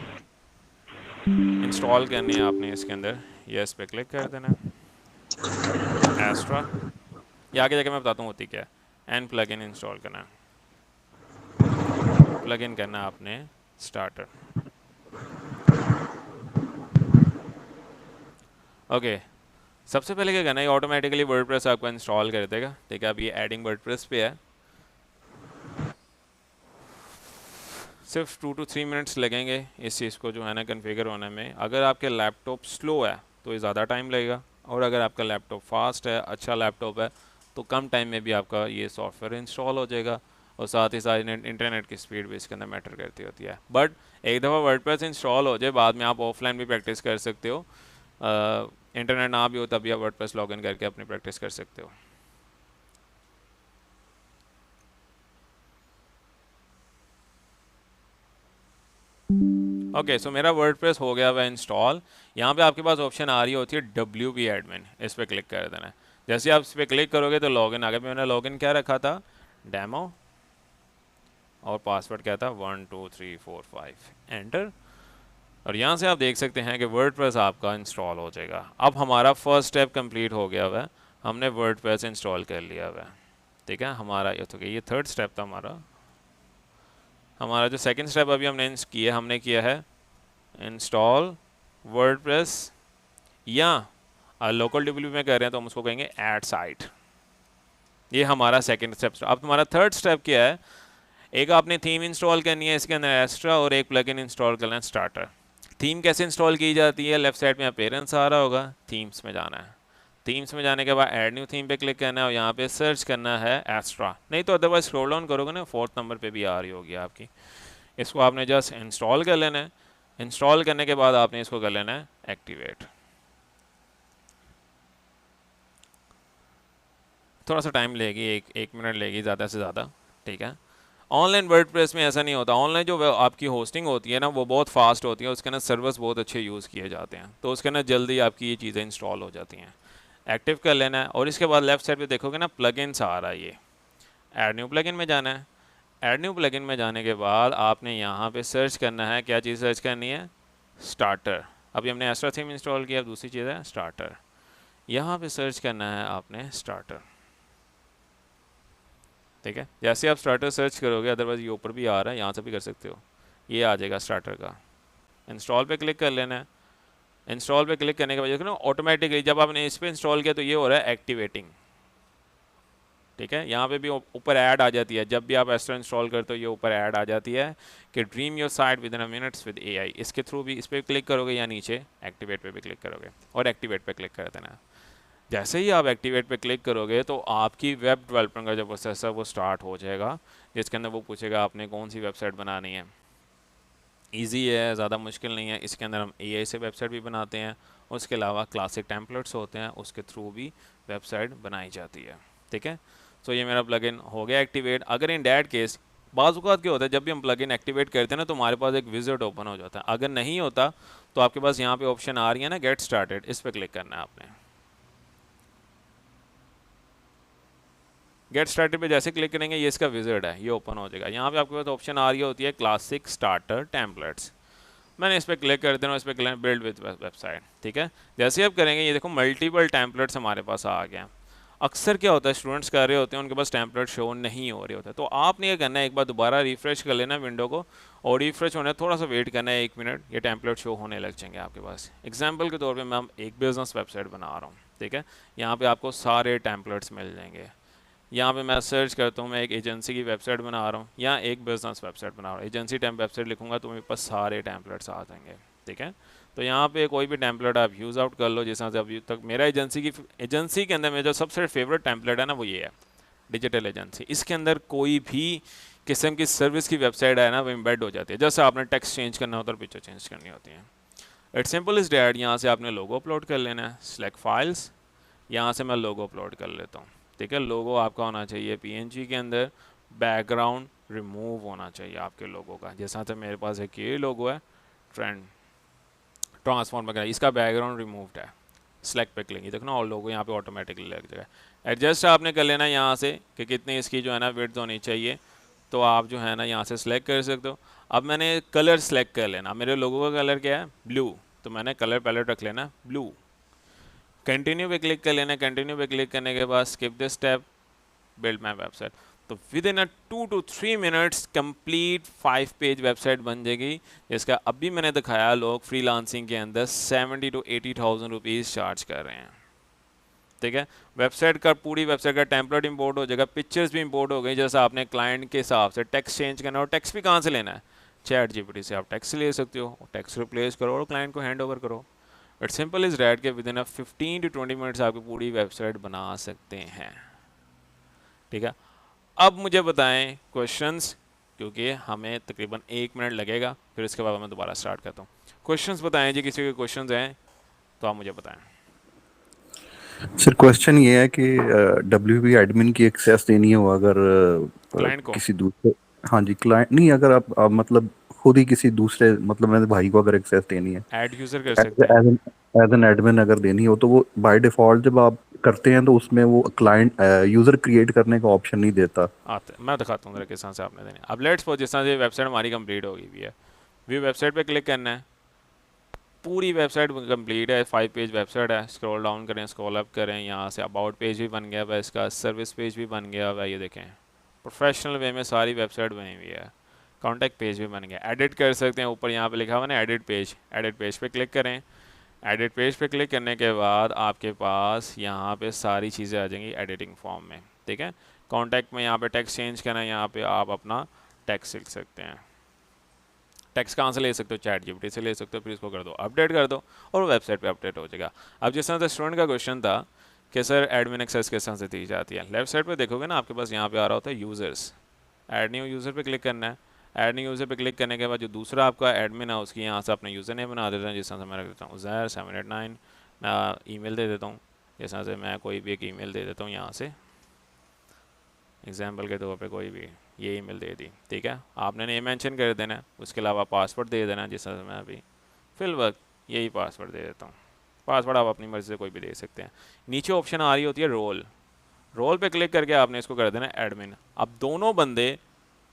इंस्टॉल करनी है आपने इसके अंदर, यस पे क्लिक कर देना है। एस्ट्रा, ये आगे जाके मैं बताता हूँ होती क्या है। एंड प्लगइन इंस्टॉल करना है, प्लगइन करना है आपने स्टार्टर। ओके, सबसे पहले क्या करना है, ऑटोमेटिकली वर्डप्रेस आपको इंस्टॉल कर देगा, ठीक है। अब ये एडिंग वर्डप्रेस पे है, सिर्फ 2 to 3 मिनट्स लगेंगे इस चीज़ को जो है ना कन्फिगर होने में। अगर आपके लैपटॉप स्लो है तो ये ज़्यादा टाइम लगेगा, और अगर आपका लैपटॉप फास्ट है, अच्छा लैपटॉप है, तो कम टाइम में भी आपका ये सॉफ्टवेयर इंस्टॉल हो जाएगा। और साथ ही साथ इंटरनेट की स्पीड भी इसके अंदर मैटर करती होती है। बट एक दफ़ा वर्डप्रेस इंस्टॉल हो जाए, बाद में आप ऑफलाइन भी प्रैक्टिस कर सकते हो। इंटरनेट ना भी हो तब भी आप वर्डप्रेस लॉगिन करके अपनी प्रैक्टिस कर सकते हो। ओके, सो मेरा वर्डप्रेस हो गया वह इंस्टॉल। यहाँ पे आपके पास ऑप्शन आ रही होती है WP एडमिन, इस पर क्लिक कर देना है। जैसे आप इस पर क्लिक करोगे तो लॉगिन आ गया। मैंने लॉगिन क्या रखा था, डेमो, और पासवर्ड क्या था 1 2 3 4 5, एंटर। और यहाँ से आप देख सकते हैं कि वर्डप्रेस आपका इंस्टॉल हो जाएगा। अब हमारा फर्स्ट स्टेप कंप्लीट हो गया हुआ है, हमने वर्डप्रेस इंस्टॉल कर लिया हुआ है, ठीक है। हमारा ये तो ये थर्ड स्टेप था हमारा। हमारा जो सेकंड स्टेप अभी हमने किया है इंस्टॉल वर्डप्रेस, या लोकल WP में कर रहे हैं तो हम उसको कहेंगे ऐड साइट। ये हमारा सेकंड स्टेप। अब तुम्हारा थर्ड स्टेप क्या है, एक आपने थीम इंस्टॉल करनी है इसके अंदर एक्स्ट्रा, और एक प्लगइन इंस्टॉल करना है स्टार्टर। थीम कैसे इंस्टॉल की जाती है, लेफ्ट साइड में अपीयरेंस आ रहा होगा, थीम्स में जाना है। थीम्स में जाने के बाद ऐड न्यू थीम पे क्लिक करना है और यहाँ पे सर्च करना है एक्स्ट्रा, नहीं तो अदरवाइज स्क्रॉल डाउन करोगे ना 4th नंबर पे भी आ रही होगी आपकी। इसको आपने जस्ट इंस्टॉल कर लेना है। इंस्टॉल करने के बाद आपने इसको कर लेना है एक्टिवेट। थोड़ा सा टाइम लेगी, एक मिनट लेगी ज़्यादा से ज़्यादा, ठीक है। ऑनलाइन वर्डप्रेस में ऐसा नहीं होता। ऑनलाइन जो आपकी होस्टिंग होती है ना वो बहुत फास्ट होती है, उसके अंदर सर्वर्स बहुत अच्छे यूज़ किए जाते हैं, तो उसके अंदर जल्दी आपकी ये चीज़ें इंस्टॉल हो जाती हैं। एक्टिव कर लेना है और इसके बाद लेफ्ट साइड पे देखोगे ना प्लगइन्स आ रहा है, ये ऐड न्यू प्लगइन में जाना है। ऐड न्यू प्लगइन में जाने के बाद आपने यहाँ पे सर्च करना है, क्या चीज़ सर्च करनी है, स्टार्टर। अभी हमने एक्स्ट्रा थीम इंस्टॉल किया, दूसरी चीज़ है स्टार्टर। यहाँ पे सर्च करना है आपने स्टार्टर, ठीक है। जैसे आप स्टार्टर सर्च करोगे, अदरवाइज ये ऊपर भी आ रहा है, यहाँ से भी कर सकते हो, ये आ जाएगा स्टार्टर का। इंस्टॉल पे क्लिक कर लेना है। इंस्टॉल पे क्लिक करने के बाद देखो ना ऑटोमेटिकली जब आपने इस पर इंस्टॉल किया तो ये हो रहा है एक्टिवेटिंग, ठीक है। यहाँ पे भी ऊपर ऐड आ जाती है, जब भी आप एक्स्ट्रा इंस्टॉल करते हो ये ऊपर ऐड आ जाती है कि dream your site with in a minutes with AI। इसके थ्रू भी इस पर क्लिक करोगे या नीचे एक्टिवेट पे भी क्लिक करोगे और एक्टिवेट पे क्लिक कर देना। जैसे ही आप एक्टिवेट पे क्लिक करोगे तो आपकी वेब डेवलपमेंट का जो प्रोसेस है वो स्टार्ट हो जाएगा, जिसके अंदर वो पूछेगा आपने कौन सी वेबसाइट बनानी है। इजी है, ज़्यादा मुश्किल नहीं है। इसके अंदर हम एआई से वेबसाइट भी बनाते हैं, उसके अलावा क्लासिक टेम्पलेट्स होते हैं, उसके थ्रू भी वेबसाइट बनाई जाती है। ठीक है, तो ये मेरा प्लगइन हो गया एक्टिवेट। अगर इन डैट केस बाज़ औक़ात क्या होता है, जब भी हम प्लगइन एक्टिवेट करते हैं ना तो हमारे पास एक विजिट ओपन हो जाता है। अगर नहीं होता तो आपके पास यहाँ पे ऑप्शन आ रही है ना गेट स्टार्टेड, इस पर क्लिक करना है आपने। गेट स्टार्टेड पे जैसे क्लिक करेंगे ये इसका विजिट है, ये ओपन हो जाएगा। यहाँ पे आपके पास ऑप्शन आ रही होती है क्लासिक स्टार्टर टेम्पलेट्स। मैंने इस पर क्लिक कर देना, इस पर बिल्ड विद वेबसाइट। ठीक है, जैसे ही आप करेंगे ये देखो मल्टीपल टेम्पलेट्स हमारे पास आ गए हैं। अक्सर क्या होता है स्टूडेंट्स कर रहे होते हैं, उनके पास टेम्पलेट शो नहीं हो रहे होते, तो आपने ये करना है एक बार दोबारा रिफ्रेश कर लेना विंडो को, और रिफ्रेश होने थोड़ा सा वेट करना है 1 मिनट, ये टेम्पलेट शो होने लग जाएंगे आपके पास। एग्जाम्पल के तौर पे मैं एक बिजनेस वेबसाइट बना रहा हूँ। ठीक है, यहाँ पे आपको सारे टेम्पलेट्स मिल जाएंगे। यहाँ पे मैं सर्च करता हूँ, मैं एक एजेंसी की वेबसाइट बना रहा हूँ या एक बिजनेस वेबसाइट बना रहा हूँ। एजेंसी वेबसाइट लिखूँगा तो मेरे पास सारे टेम्पलेट्स आ जाएंगे। ठीक है, तो यहाँ पे कोई भी टेम्पलेट आप यूज़ आउट कर लो। जैसे अभी तक मेरा एजेंसी के अंदर मेरा जो सबसे फेवरेट टेम्पलेट है ना वो ये है, डिजिटल एजेंसी। इसके अंदर कोई भी किस्म की सर्विस की वेबसाइट है ना वो एम्बेड हो जाती है। जैसे आपने टेक्स्ट चेंज करना होता है और पिक्चर चेंज करनी होती है। It's simple is that. यहाँ से आपने लोगो अपलोड कर लेना है, सिलेक्ट फाइल्स, यहाँ से मैं लोगो अपलोड कर लेता हूँ। ठीक है, लोगो आपका होना चाहिए पीएनजी के अंदर, बैकग्राउंड रिमूव होना चाहिए आपके लोगो का। जैसा तो मेरे पास एक ये लोगो है ट्रेंड ट्रांसफॉर्म वगैरह, इसका बैकग्राउंड रिमूव्ड है। सेलेक्ट पे क्लिक, देखो ना और लोगो यहाँ पे ऑटोमेटिकली लग जाएगा। एडजस्ट आपने कर लेना यहाँ से कि कितनी इसकी जो है ना विड्थ होनी चाहिए, तो आप जो है ना यहाँ से सिलेक्ट कर सकते हो। अब मैंने कलर सेलेक्ट कर लेना, मेरे लोगों का कलर क्या है ब्लू, तो मैंने कलर पैलेट रख लेना ब्लू। कंटिन्यू पे क्लिक कर लेना, कंटिन्यू पे क्लिक करने के बाद skip this step, build my website. तो within 2 to 3 minutes complete 5 page website बन जाएगी, जिसका अभी मैंने दिखाया लोग फ्रीलांसिंग के अंदर 70 to 80,000 रुपीज़ चार्ज कर रहे हैं। ठीक है, वेबसाइट का पूरी वेबसाइट का टेम्पलेट इंपोर्ट हो जाएगा, पिक्चर्स भी इंपोर्ट हो गई। जैसा आपने क्लाइंट के हिसाब से टेक्स्ट चेंज करना हो, टेक्स्ट भी कहाँ से लेना है, चैट जीपीटी से आप टेक्स्ट ले सकते हो, टेक्स्ट रिप्लेस करो और क्लाइंट को हैंड ओवर करो। इट्स सिंपल इज डैट के विद इन 15 to 20 मिनट्स आपकी पूरी वेबसाइट बना सकते हैं। ठीक है, अब मुझे बताएं क्वेश्चंस, क्योंकि हमें तकरीबन 1 मिनट लगेगा, फिर इसके बाद मैं दोबारा स्टार्ट करता हूँ। क्वेश्चंस बताएं जी, किसी के क्वेश्चंस हैं तो आप मुझे बताएं। सर क्वेश्चन ये है कि WP एडमिन की एक्सेस देनी हो अगर क्लाइंट को किसी दूसरे, हाँ जी क्लाइंट नहीं, अगर आप मतलब खुद ही किसी दूसरे, मतलब मेरे भाई को अगर एक्सेस देनी है ऐड यूज़र कर सकते हैं। एज एन एडमिन अगर देनी हो, तो वो बाय डिफॉल्ट जब आप करते हैं तो उसमें वो क्लाइंट यूजर क्रिएट करने का ऑप्शन नहीं देता। आते मैं दिखाता हूँ किस तरह से आपने देनी। अब लेट्स सपोज जिस तरह से वेबसाइट हमारी कंप्लीट हो गई हुई है, व्यू वेबसाइट पे क्लिक करना है, पूरी वेबसाइट कंप्लीट है, 5 पेज वेबसाइट है। स्क्रॉल डाउन करें, स्क्रॉल अप करें, यहाँ से अबाउट पेज भी बन गया हुआ है, इसका सर्विस पेज भी बन गया हुआ है, ये देखें प्रोफेशनल वे में सारी वेबसाइट बनी हुई है। कॉन्टैक्ट पेज भी बन गया, एडिट कर सकते हैं, ऊपर यहाँ पे लिखा हुआ ना एडिट पेज पे क्लिक करें। एडिट पेज पे क्लिक करने के बाद आपके पास यहाँ पे सारी चीज़ें आ जाएंगी एडिटिंग फॉर्म में। ठीक है, कॉन्टैक्ट में यहाँ पे टेक्स्ट चेंज करना है, यहाँ पे आप अपना टेक्स्ट लिख सकते हैं। टेक्स्ट कहाँ से ले सकते हो, चैट जीपीटी से ले सकते हो, फिर इसको कर दो अपडेट कर दो और वेबसाइट पे अपडेट हो जाएगा। अब जिस तरह से स्टूडेंट का क्वेश्चन था कि सर एडमिन एक्सेस किस तरह से दी जाती है, लेफ्ट साइड पे देखोगे ना आपके पास यहाँ पे आ रहा होता है यूज़र्स, ऐड न्यू यूज़र पे क्लिक करना है। ऐड न्यू यूज़र पे क्लिक करने के बाद जो दूसरा आपका एडमिन है उसकी यहाँ से अपने यूज़र नेम बना देते हैं। जिस तरह से मैं रख देता हूँ Uzair789, मैं ईमेल दे देता हूँ, जिस तरह से मैं कोई भी एक ईमेल दे देता हूँ यहाँ से, एग्जाम्पल के तौर पे कोई भी ये ईमेल दे दी। ठीक है, आपने नेम मेंशन कर देना है, उसके अलावा पासवर्ड दे देना, जिस तरह से मैं अभी फिल वक्त यही पासवर्ड दे देता हूँ। पासवर्ड आप अपनी मर्ज़ी से कोई भी दे सकते हैं। नीचे ऑप्शन आ रही होती है रोल पे क्लिक करके आपने इसको कर देना एडमिन। अब दोनों बंदे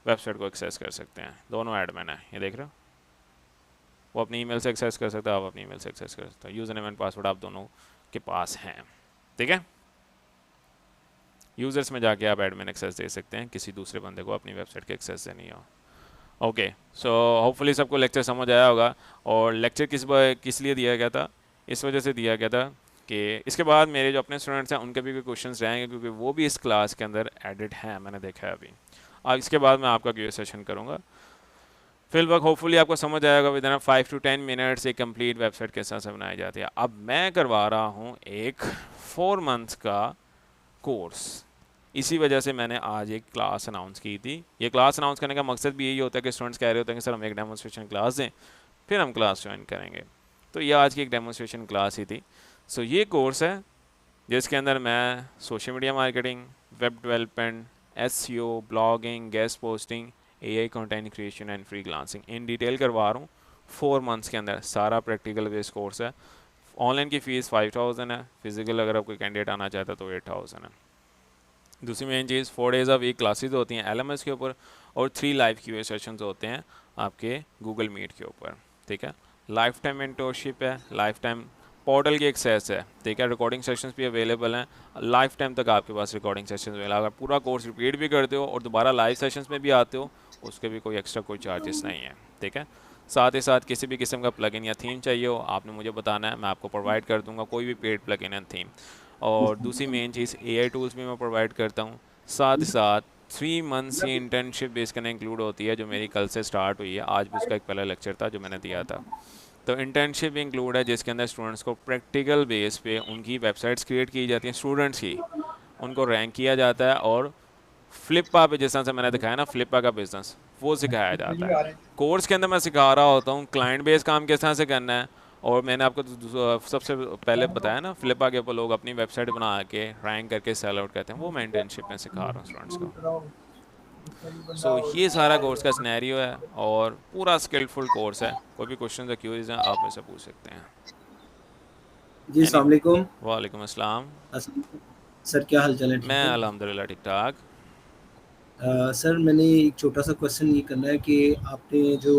वेबसाइट को एक्सेस कर सकते हैं, दोनों एडमिन है, ये देख रहे हो, वो अपनी ईमेल से एक्सेस कर सकता है, आप अपनी ईमेल से एक्सेस कर सकते हो। यूज़र नेम एंड पासवर्ड आप दोनों के पास हैं। ठीक है, यूज़र्स में जाके आप एडमिन एक्सेस दे सकते हैं, किसी दूसरे बंदे को अपनी वेबसाइट के एक्सेस देनी हो। ओके, सो होपफुली सबको लेक्चर समझ आया होगा। और लेक्चर किस लिए दिया गया था, इस वजह से दिया गया था कि इसके बाद मेरे जो अपने स्टूडेंट्स हैं उनके भी क्वेश्चंस रहेंगे, क्योंकि वो भी इस क्लास के अंदर एडिट हैं, मैंने देखा है अभी। अब इसके बाद मैं आपका क्यू सेशन करूँगा। फिल वक्त होपफुली आपको समझ आएगा विद इन 5 to 10 मिनट्स एक कंप्लीट वेबसाइट किस तरह से बनाई जाती है। अब मैं करवा रहा हूँ एक 4 मंथ्स का कोर्स, इसी वजह से मैंने आज एक क्लास अनाउंस की थी। ये क्लास अनाउंस करने का मकसद भी यही होता है कि स्टूडेंट्स कह रहे होते हैं कि सर हमें एक डेमोन्स्ट्रेशन क्लास दें, फिर हम क्लास ज्वाइन करेंगे। तो ये आज की एक डेमोन्स्ट्रेशन क्लास ही थी। सो ये कोर्स है जिसके अंदर मैं social media marketing, web development, SEO, blogging, guest posting, AI content creation and freelancing in detail करवा रहा हूँ 4 मंथ्स के अंदर। सारा प्रैक्टिकल बेस्ड कोर्स है। ऑनलाइन की फ़ीस 5000 है, फिजिकल अगर आप कोई कैंडिडेट आना चाहता है तो 8000 है। दूसरी मेन चीज़ 4 डेज़ ऑफ वीक क्लासेज होती हैं एलएमएस के ऊपर, और 3 लाइव क्यूए सेशंस होते हैं आपके गूगल मीट के ऊपर, ठीक है। लाइफ टाइम मेंटरशिप है, लाइफ टाइम पोर्टल की एक्सेस है, ठीक है। रिकॉर्डिंग सेशंस भी अवेलेबल हैं, लाइफ टाइम तक आपके पास रिकॉर्डिंग सेशंस अवेलेबल। अगर पूरा कोर्स रिपीट भी करते हो और दोबारा लाइव सेशंस में भी आते हो, उसके भी कोई एक्स्ट्रा कोई चार्जेस नहीं है, ठीक है। साथ ही साथ किसी भी किस्म का प्लगइन या थीम चाहिए हो, आपने मुझे बताना है, मैं आपको प्रोवाइड कर दूंगा कोई भी पेड प्लगइन एंड थीम। और दूसरी मेन चीज़ एआई टूल्स भी मैं प्रोवाइड करता हूँ। साथ ही साथ 3 मंथ्स की इंटर्नशिप बेस करना इंक्लूड होती है, जो मेरी कल से स्टार्ट हुई है। आज भी उसका एक पहला लेक्चर था जो मैंने दिया था। तो इंटर्नशिप इंक्लूड है जिसके अंदर स्टूडेंट्स को प्रैक्टिकल बेस पे उनकी वेबसाइट्स क्रिएट की जाती हैं, स्टूडेंट्स की, उनको रैंक किया जाता है, और फ्लिपा पे जिस तरह से मैंने दिखाया ना फ्लिपा का बिजनेस, वो सिखाया जाता है। कोर्स के अंदर मैं सिखा रहा होता हूँ क्लाइंट बेस काम किस तरह से करना है। और मैंने आपको सबसे पहले बताया ना फ्लिपा के ऊपर लोग अपनी वेबसाइट बना के रैंक करके सेल आउट करते हैं, वो मैं इंटर्नशिप में सिखा रहा हूँ स्टूडेंट्स को। सो ये सारा कोर्स का सिनेरियो है और पूरा स्किल्डफुल कोर्स है। कोई भी क्वेश्चन या क्यूरीज हैं आप मुझसे पूछ सकते हैं। जी अस्सलाम वालेकुम। वालेकुम अस्सलाम। सर क्या हाल चाल है? मैं अल्हम्दुलिल्लाह ठीक ठाक। सर मैंने एक छोटा सा क्वेश्चन ये करना है कि आपने जो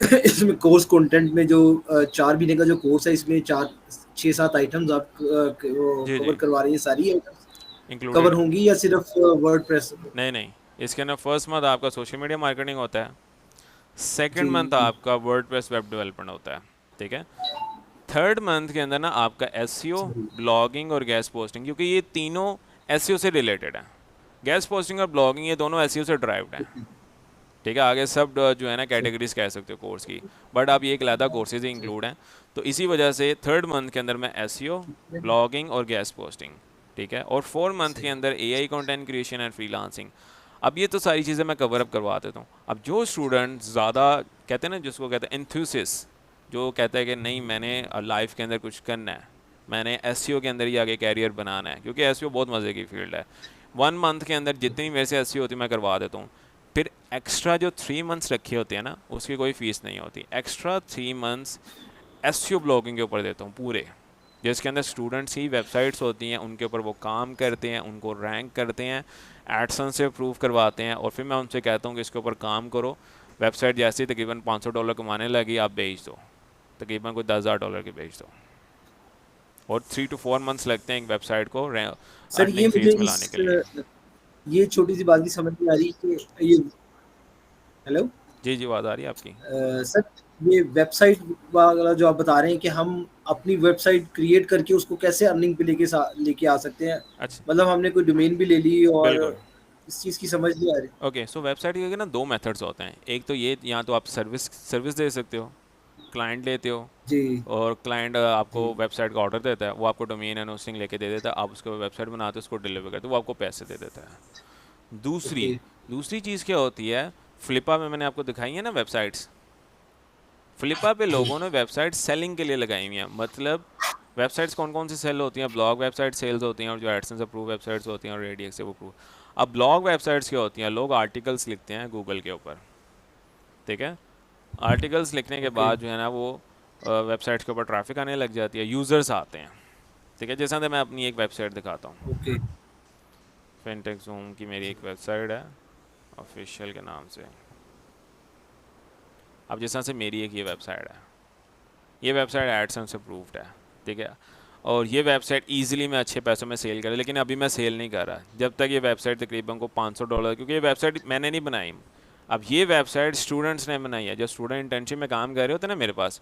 इसमें कोर्स कंटेंट में जो 4 महीने का जो कोर्स है, इसमें 6-7 आइटम्स आप जी कवर जी करवा रही हैं, सारी आइटम्स कवर इंक्लूडेड। होंगी या सिर्फ वर्डप्रेस? नहीं, इसके अंदर फर्स्ट मंथ आपका सोशल मीडिया मार्केटिंग होता है, सेकंड मंथ जी आपका वर्डप्रेस वेब डेवलपमेंट होता है, ठीक है। थर्ड मंथ के अंदर ना आपका एसईओ, ब्लॉगिंग और गेस्ट पोस्टिंग, क्योंकि ये तीनों एसईओ से रिलेटेड हैं। गेस्ट पोस्टिंग और ब्लॉगिंग ये दोनों एसईओ से ड्राइव्ड हैं, ठीक है। आगे सब जो है ना कैटेगरीज कह सकते हो कोर्स की, बट आप ये एक अलग कोर्सेज इंक्लूड हैं। तो इसी वजह से थर्ड मंथ के अंदर मैं एसईओ, ब्लॉगिंग और गेस्ट पोस्टिंग, ठीक है। और 4 मंथ के अंदर AI content creation and freelancing. अब ये तो सारी चीज़ें मैं कवर अप करवा देता हूँ। अब जो स्टूडेंट ज़्यादा कहते हैं ना, जिसको कहते हैं एंथुसिस्ट, जो कहता है कि नहीं मैंने लाइफ के अंदर कुछ करना है, मैंने एसईओ के अंदर ही आगे कैरियर बनाना है, क्योंकि एसईओ बहुत मज़े की फील्ड है। 1 मंथ के अंदर जितनी मेरे से एसईओ होती है मैं करवा देता हूँ। फिर एक्स्ट्रा जो 3 मंथ्स रखे होते हैं ना, उसकी कोई फ़ीस नहीं होती। एक्स्ट्रा 3 मंथ्स एसईओ ब्लॉगिंग के ऊपर देता हूँ पूरे, जिसके अंदर स्टूडेंट्स ही वेबसाइट्स होती हैं, उनके ऊपर वो काम करते हैं, उनको रैंक करते हैं, एडसन से अप्रूव करवाते हैं, और फिर मैं उनसे कहता हूँ कि इसके ऊपर काम करो। वेबसाइट जैसे ही तकरीबन $500 कमाने लगी, आप बेच दो, तकरीबन कोई $10,000 की बेच दो। और 3 to 4 मंथ्स लगते हैं एक वेबसाइट को सर ये अर्निंग मुझे फीस में लाने के लिए। ये छोटी सी बात की समझ नहीं आ रही कि ये हेलो जी आवाज़ आ रही है आपकी? सर, ये वेबसाइट वाला जो आप बता रहे हैं कि हम अपनी वेबसाइट क्रिएट करके उसको कैसे अर्निंग पे लेके आ सकते हैं? अच्छा, मतलब हमने कोई डोमेन भी ले ली और बिल्कुल। इस चीज़ की समझ नहीं आ रही। ओके, सो वेबसाइट के ना 2 मेथड्स होते हैं। एक तो ये, या तो आप सर्विस दे सकते हो, क्लाइंट लेते हो, जी और क्लाइंट आपको जी वेबसाइट का ऑर्डर देता है, वो आपको डोमेन एंड होस्टिंग लेके दे देता है, आप उसके वेबसाइट बनाते हो, उसको डिलीवर करते हो, वो आपको पैसे दे देता है। दूसरी ओके दूसरी चीज़ क्या होती है, फ्लिपा में मैंने आपको दिखाई है ना वेबसाइट्स, फ्लिपा पे लोगों ने वेबसाइट सेलिंग के लिए लगाई हुई हैं। मतलब वेबसाइट्स कौन कौन सी सेल होती हैं? ब्लॉग वेबसाइट सेल्स होती हैं, और जो एडसेंस अप्रूव वेबसाइट्स होती हैं, और रेडियस से अप्रूव। अब ब्लॉग वेबसाइट्स क्या होती हैं, लोग आर्टिकल्स लिखते हैं गूगल के ऊपर, ठीक है। आर्टिकल्स लिखने के ओके बाद जो है ना, वो वेबसाइट्स के ऊपर ट्रैफिक आने लग जाती है, यूज़र्स आते हैं, ठीक है। जैसा कि मैं अपनी एक वेबसाइट दिखाता हूँ, ओके फिनटेक ज़ूम की मेरी एक वेबसाइट है ऑफिशियल के नाम से। अब जिस तरह से मेरी एक ये वेबसाइट है, ये वेबसाइट एडसेंस अप्रूव्ड है, ठीक है। और ये वेबसाइट इजीली मैं अच्छे पैसों में सेल कर, लेकिन अभी मैं सेल नहीं कर रहा जब तक ये वेबसाइट तकरीबन को $500, क्योंकि ये वेबसाइट मैंने नहीं बनाई। अब ये वेबसाइट स्टूडेंट्स ने बनाई है। जो स्टूडेंट इंटर्नशिप में काम कर रहे होते हैं ना मेरे पास,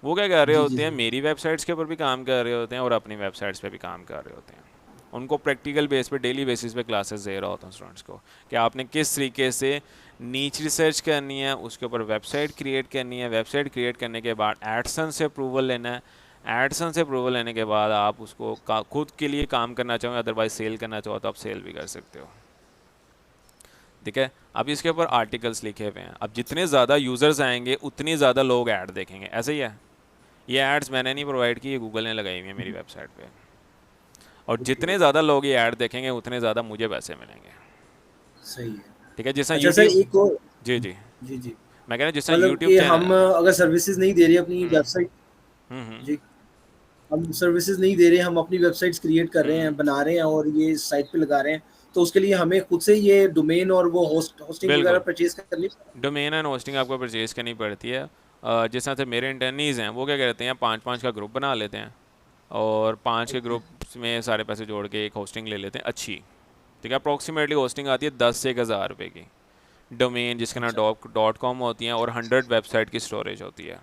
वो क्या कर रहे जी जी होते हैं, जी मेरी वेबसाइट्स के ऊपर भी काम कर रहे होते हैं और अपनी वेबसाइट्स पे भी काम कर रहे होते हैं। उनको प्रैक्टिकल बेस पे डेली बेसिस पे क्लासेस दे रहा होता हूँ स्टूडेंट्स को, कि आपने किस तरीके से नीच रिसर्च करनी है, उसके ऊपर वेबसाइट क्रिएट करनी है, वेबसाइट क्रिएट करने के बाद एडसन से अप्रूवल लेना है, एडसन से अप्रूवल लेने के बाद आप उसको खुद के लिए काम करना चाहो, अदरवाइज सेल करना चाहो तो आप सेल भी कर सकते हो। ठीक है, अब इसके ऊपर आर्टिकल्स लिखे हुए हैं। अब जितने ज़्यादा यूज़र्स आएंगे उतनी ज़्यादा लोग ऐड देखेंगे, ऐसे ही है। ये एड्स मैंने नहीं प्रोवाइड की, ये गूगल ने लगाई हुई है मेरी वेबसाइट पे, और जितने ज़्यादा लोग ये ऐड देखेंगे उतने ज़्यादा मुझे पैसे मिलेंगे। सही है। ठीक है, जिस तरह अच्छा सर, यूट्यूब। एक और, जी जी, जी जी, मैं कह रहा हूँ जिस तरह मतलब यूट्यूब कि हम चैनल। अगर सर्विसेज नहीं दे रहे अपनी वेबसाइट, हम्म। जी, हम सर्विसेज नहीं दे रहे, हम अपनी वेबसाइट्स क्रिएट कर रहे हम्म, हैं, बना रहे हैं और ये साइट पे लगा रहे हैं, तो उसके लिए हमें खुद से ये डोमेन और वो होस्टिंग वगैरह बिल्कुल। परचेज करनी। डोमेन एंड होस्टिंग आपको परचेज करनी पड़ती है। जिस तरह से मेरे इंटर्नीज हैं वो क्या करते हैं, 5-5 का ग्रुप बना लेते हैं, और 5 के ओके, ग्रुप में सारे पैसे जोड़ के एक होस्टिंग ले लेते हैं अच्छी। ठीक है, अप्रॉक्सीमेटली होस्टिंग आती है 10 से 1,000 रुपये की। डोमेन जिसके नाम अच्छा .com होती हैं, और 100 वेबसाइट की स्टोरेज होती है।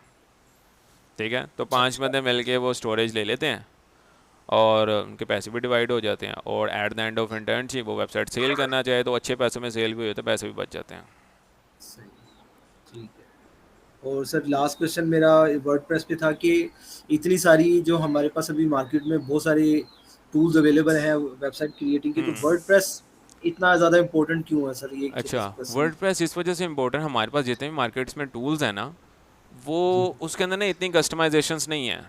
ठीक है, तो 5 अच्छा, बंदे मिलके वो स्टोरेज ले लेते हैं, और उनके पैसे भी डिवाइड हो जाते हैं, और at the end of internship वो वेबसाइट सेल करना चाहे तो अच्छे पैसों में सेल भी होते हैं, पैसे भी बच जाते हैं। सही, ठीक है। और सर लास्ट क्वेश्चन मेरा वर्डप्रेस पे था कि इतनी सारी जो हमारे पास अभी मार्केट में बहुत सारे टूल्स अवेलेबल हैं वेबसाइट क्रिएटिंग के, तो हम्म। वर्डप्रेस इतना ज़्यादा इम्पोर्टेंट क्यों है सर? ये एक छोटा अच्छा, सा क्वेश्चन। वर्डप्रेस इस वजह से इम्पोर्टेंट, हमारे पास जितने भी मार्केट्स में टूल्स हैं ना, वो उसके अंदर ना इतनी कस्टमाइजेशंस नहीं है।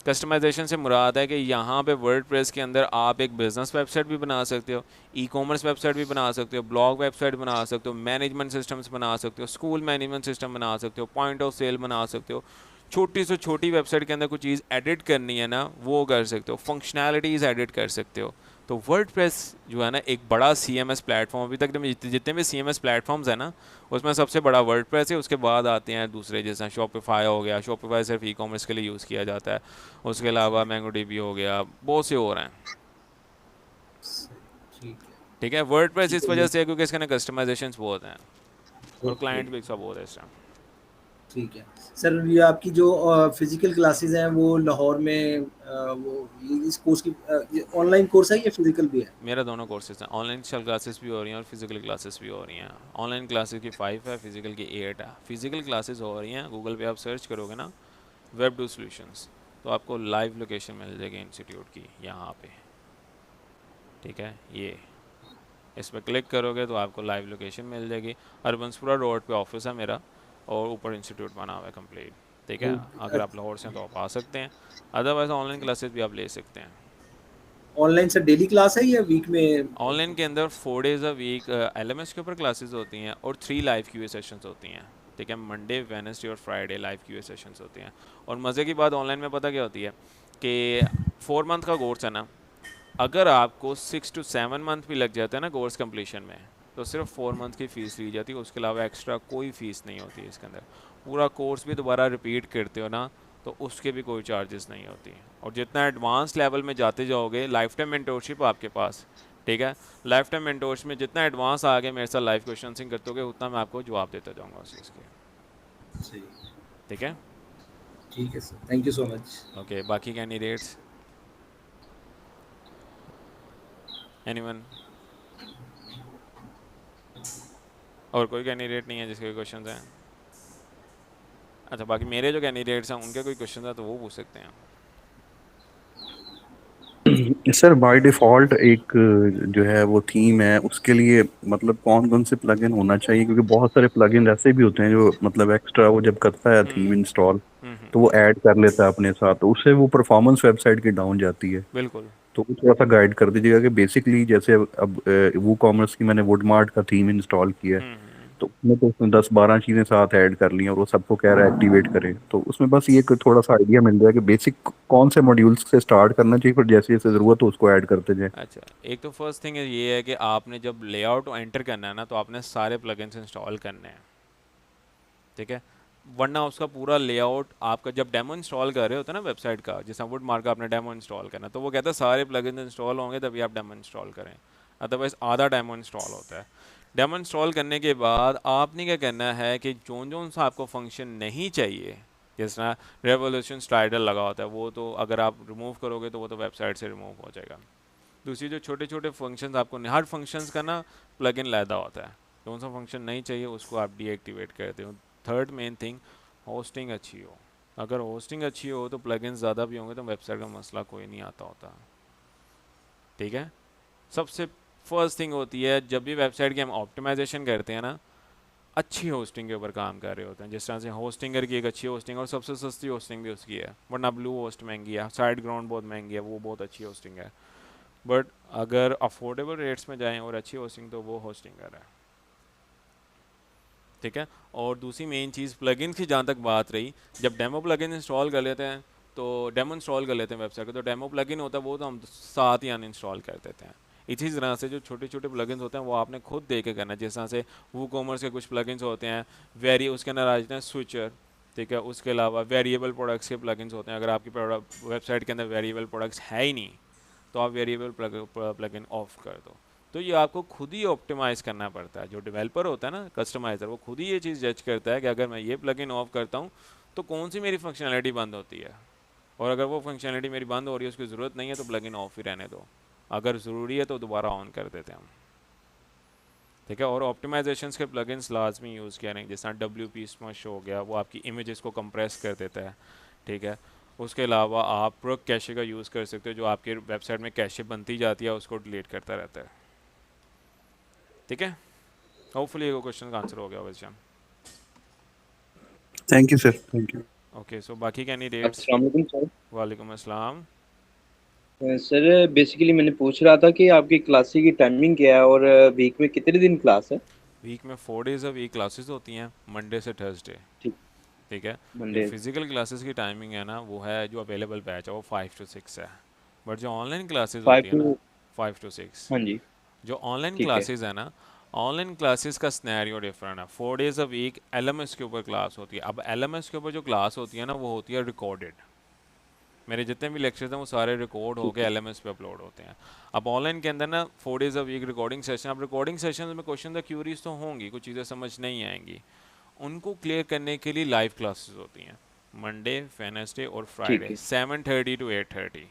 कस्टमाइजेशन से मुराद है कि यहाँ पे वर्डप्रेस के अंदर आप एक बिज़नेस वेबसाइट भी बना सकते हो, ई कॉमर्स वेबसाइट भी बना सकते हो, ब्लॉग वेबसाइट बना सकते हो, मैनेजमेंट सिस्टम्स बना सकते हो, स्कूल मैनेजमेंट सिस्टम बना सकते हो, पॉइंट ऑफ सेल बना सकते हो। छोटी से छोटी वेबसाइट के अंदर कुछ चीज़ एडिट करनी है ना, वो कर सकते हो, फंक्शनैलिटीज़ एडिट कर सकते हो। तो वर्डप्रेस जो है ना एक बड़ा CMS प्लेटफॉर्म, अभी तक में जितने भी CMS प्लेटफॉर्म्स हैं ना, उसमें सबसे बड़ा वर्डप्रेस है। उसके बाद आते हैं दूसरे, जैसे शॉपिफाई हो गया, शॉपिफाई सिर्फ ई कॉमर्स के लिए यूज़ किया जाता है। उसके अलावा मैंगो डीबी हो गया, बहुत से और हैं। ठीक है, ठीक है, वर्डप्रेस ठीक इस है वजह ये, से है क्योंकि इसके ना कस्टमाइजेशंस बहुत हैं, और ओके, क्लाइंट भी इसका बहुत है इस टाइम। ठीक है। सर ये आपकी जो फिजिकल क्लासेस हैं वो लाहौर में वो इस कोर्स की ऑनलाइन कोर्स है या फिजिकल भी है? मेरा दोनों कोर्सेज हैं, ऑनलाइन क्लासेस भी हो रही हैं और फिजिकल क्लासेस भी हो रही हैं। ऑनलाइन क्लासेस की 5 है, फिजिकल की 8 है। फिजिकल क्लासेस हो रही हैं, गूगल पे आप सर्च करोगे ना वेब डू सॉल्यूशंस, तो आपको लाइव लोकेशन मिल जाएगी इंस्टीट्यूट की यहाँ पे। ठीक है, ये इस पर क्लिक करोगे तो आपको लाइव लोकेशन मिल जाएगी। हरबंसपुरा रोड पे ऑफिस है मेरा, और ऊपर इंस्टीट्यूट बना हुआ है कंप्लीट। ठीक है, अगर आप लाहौर से हैं तो आप आ सकते हैं, अदरवाइज ऑनलाइन क्लासेस भी आप ले सकते हैं। ऑनलाइन से डेली क्लास है या वीक में? ऑनलाइन के अंदर 4 डेज़ अ वीक LMS के ऊपर क्लासेस होती हैं, और 3 लाइव QA सेशंस होती हैं। ठीक है, मंडे, वेडनेसडे और फ्राइडे लाइव QA सेशंस होती हैं। और मज़े की बात ऑनलाइन में पता क्या होती है कि 4 मंथ का कोर्स है ना, अगर आपको 6 to 7 मंथ भी लग जाता है ना कोर्स कंप्लीशन में, तो सिर्फ 4 मंथ की फ़ीस ली जाती है, उसके अलावा एक्स्ट्रा कोई फ़ीस नहीं होती है इसके अंदर। पूरा कोर्स भी दोबारा रिपीट करते हो ना, तो उसके भी कोई चार्जेस नहीं होती। और जितना एडवांस लेवल में जाते जाओगे, लाइफ टाइम मेंटोरशिप आपके पास। ठीक है, लाइफ टाइम मेंटोरशिप में जितना एडवांस आगे मेरे साथ लाइफ क्वेश्चनिंग करते होगे, उतना मैं आपको जवाब देता जाऊँगा उस चीज़ के। सही, ठीक है, ठीक है sir, thank you so much. Okay. बाकी कैंडिडेट्स, एनीवन? और कोई कैंडिडेट नहीं है जिसके क्वेश्चन हैं? अच्छा, बाकी मेरे जो कैंडिडेट्स हैं उनके कोई क्वेश्चन है तो वो पूछ सकते हैं। सर बाय डिफ़ॉल्ट एक जो है वो थीम है, उसके लिए मतलब कौन-कौन से प्लगइन होना चाहिए? क्योंकि बहुत सारे प्लगइन ऐसे भी होते हैं जो मतलब एक्स्ट्रा वो जब करता है थीम हम्म। इंस्टॉल, हम्म। तो वो ऐड कर लेता है अपने साथ, तो उससे वो परफॉर्मेंस वेबसाइट की डाउन जाती है। बिल्कुल। तो वो थोड़ा-सा गाइड कर दीजिएगा कि बेसिकली जैसे अब वूकॉमर्स की मैंने वुडमार्ट का थीम इंस्टॉल किया है, तो उसमें 10-12 चीज़ें साथ ऐड कर ली हैं और वो सबको कह रहा है एक्टिवेट करें। तो उसमें बस ये थोड़ा सा आइडिया मिल जाए कि बेसिक कौन से मॉड्यूल्स से स्टार्ट करना चाहिए, फिर जैसे जैसे ज़रूरत हो उसको ऐड करते जाएं। अच्छा, एक तो फर्स्ट थिंग ये है कि आपने जब लेआउट एंटर करना है ना, तो आपने सारे प्लगइन्स इंस्टॉल करने हैं। ठीक है, वरना उसका पूरा लेआउट आपका जब डेमो इंस्टॉल कर रहे होते हैं ना वेबसाइट का, जैसा वुडमार्क का आपने डेमो इंस्टॉल करना, तो वो कहता है सारे प्लगइन्स इंस्टॉल होंगे तभी आप डेमो इंस्टॉल करें, अदरवाइज आधा डेमो इंस्टॉल होता है। डेमो इंस्टॉल करने के बाद आपने क्या करना है कि जो सा आपको फंक्शन नहीं चाहिए, जिस तरह रेवोल्यूशन टाइटल लगा होता है, वो तो अगर आप रिमूव करोगे तो वो तो वेबसाइट से रिमूव हो जाएगा। दूसरी जो छोटे छोटे फंक्शंस आपको हर फंक्शंस का ना प्लगइन लैदा होता है, कौन सा फंक्शन नहीं चाहिए उसको आप डीएक्टिवेट करते हो। थर्ड मेन थिंग, होस्टिंग अच्छी हो। अगर होस्टिंग अच्छी हो तो प्लगइन्स ज़्यादा भी होंगे तो वेबसाइट का मसला कोई नहीं आता होता। ठीक है, सबसे फर्स्ट थिंग होती है जब भी वेबसाइट की हम ऑप्टिमाइजेशन करते हैं ना, अच्छी होस्टिंग के ऊपर काम कर रहे होते हैं। जिस तरह से होस्टिंगर की एक अच्छी होस्टिंग और सबसे सस्ती होस्टिंग भी उसकी है, वरना ब्लू होस्ट महंगी है, साइड ग्राउंड बहुत महंगी है, वो बहुत अच्छी होस्टिंग है। बट अगर अफोर्डेबल रेट्स में जाएं और अच्छी होस्टिंग तो वो होस्टिंगर है। ठीक है, और दूसरी मेन चीज़ प्लगइन की जहाँ तक बात रही, जब डेमो प्लगइन इंस्टॉल कर लेते हैं तो डेमो इंस्टॉल कर लेते हैं वेबसाइट का, तो डेमो प्लगइन होता है वो तो हम साथ ही अनइंस्टॉल कर देते हैं। इसी तरह से जो छोटे छोटे प्लगइन्स होते हैं वो आपने खुद देख के करना है। जिस तरह से वो कॉमर्स के कुछ प्लगइन्स होते हैं, उसके अंदर आ जाते हैं स्विचर। ठीक है, उसके अलावा वेरिएबल प्रोडक्ट्स के प्लगइन्स होते हैं। अगर आपकी वेबसाइट के अंदर वेरिएबल प्रोडक्ट्स है ही नहीं तो आप वेरिएबल प्लगइन ऑफ कर दो। तो ये आपको खुद ही ऑप्टिमाइज़ करना पड़ता है। जो डेवलपर होता है ना, कस्टमाइज़र, वो खुद ही ये चीज़ जज करता है कि अगर मैं ये प्लगइन ऑफ करता हूँ तो कौन सी मेरी फंक्शनैलिटी बंद होती है, और अगर वो फंक्शनैलिटी मेरी बंद हो रही है, उसकी ज़रूरत नहीं है, तो प्लगइन ऑफ ही रहने दो। अगर ज़रूरी है तो दोबारा ऑन कर देते हैं हम। ठीक है, और ऑप्टिमाइजेशंस के प्लगइन्स लाजमी यूज़ करें। जैसा WP स्मश हो गया, वो आपकी इमेजेस को कंप्रेस कर देता है। ठीक है, उसके अलावा आप प्रोक कैशे का यूज़ कर सकते हो, जो आपके वेबसाइट में कैशे बनती जाती है उसको डिलीट करता रहता है। ठीक है, होपफुली ये क्वेश्चन का आंसर हो गया वैसे। Thank you sir, thank you. Okay, so बाकी कैंडिडेट्स। अस्सलाम वालेकुम सर। वालेकुम अस्सलाम। सर बेसिकली मैंने पूछ रहा था कि आपकी क्लासेस की टाइमिंग क्या है और वीक में कितने दिन क्लास है? वीक में 4 डेज़ अ वीक क्लासेस होती हैं, मंडे से थर्सडे। ठीक, ठीक है, जो मंडे। फिज़िकल क्लासेस की टाइमिंग है ना, वो है जो अवेलेबल बैच है वो 5 to 6 है। बट जो ऑनलाइन क्लासेस 5 होती है ना, टू 5 to 6, हाँ जी, जो ऑनलाइन ठीक है। क्लासेस है ना, ऑनलाइन क्लासेस का स्नैरियो डिफरेंट है। 4 डेज़ अ वीक LMS के ऊपर क्लास होती है। अब LMS के ऊपर जो क्लास होती है ना, वो होती है रिकॉर्डेड। मेरे जितने भी लेक्चर्स हैं वो सारे रिकॉर्ड ठीक होके है। LMS पे अपलोड होते हैं। अब ऑनलाइन के अंदर ना 4 days a week recording session. अब रिकॉर्डिंग सेशन में क्वेश्चन द क्यूरीज तो होंगी, कुछ चीज़ें समझ नहीं आएंगी, उनको क्लियर करने के लिए लाइव क्लासेस होती हैं मंडे, वेडनेसडे और ठीक फ्राइडे है। 7:30 to 8:30।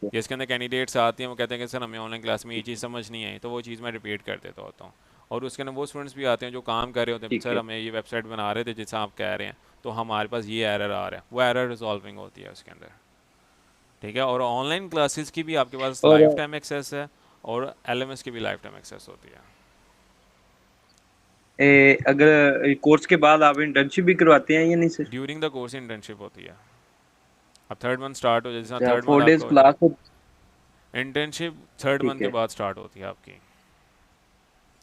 जिसके अंदर कैंडिडेट्स आते हैं वो कहते हैं कि सर हमें ऑनलाइन क्लास में ये चीज़ समझ नहीं आई, तो वो चीज़ मैं रिपीट कर देता होता हूँ। और उसके अंदर वो स्टूडेंट्स भी आते हैं जो काम कर रहे होते हैं, ठीक सर है। हमें ये वेबसाइट बना रहे थे जैसा आप कह रहे हैं, तो हमारे पास ये एरर आ रहा है, वो एरर रिजॉल्विंग होती है उसके अंदर। ठीक है, और ऑनलाइन क्लासेस की भी आपके पास और लाइफ टाइम एक्सेस है और LMS की भी लाइफ टाइम एक्सेस होती है। अगर कोर्स के बाद आप इंटर्नशिप भी करवाते हैं या नहीं sir? During the course internship होती है। अब थर्ड मंथ स्टार्ट हो, जैसे अच्छा, थर्ड मंथ 4 डेज आपका क्लास। इंटर्नशिप थर्ड मंथ ठीक के है। बाद स्टार्ट होती है आपकी।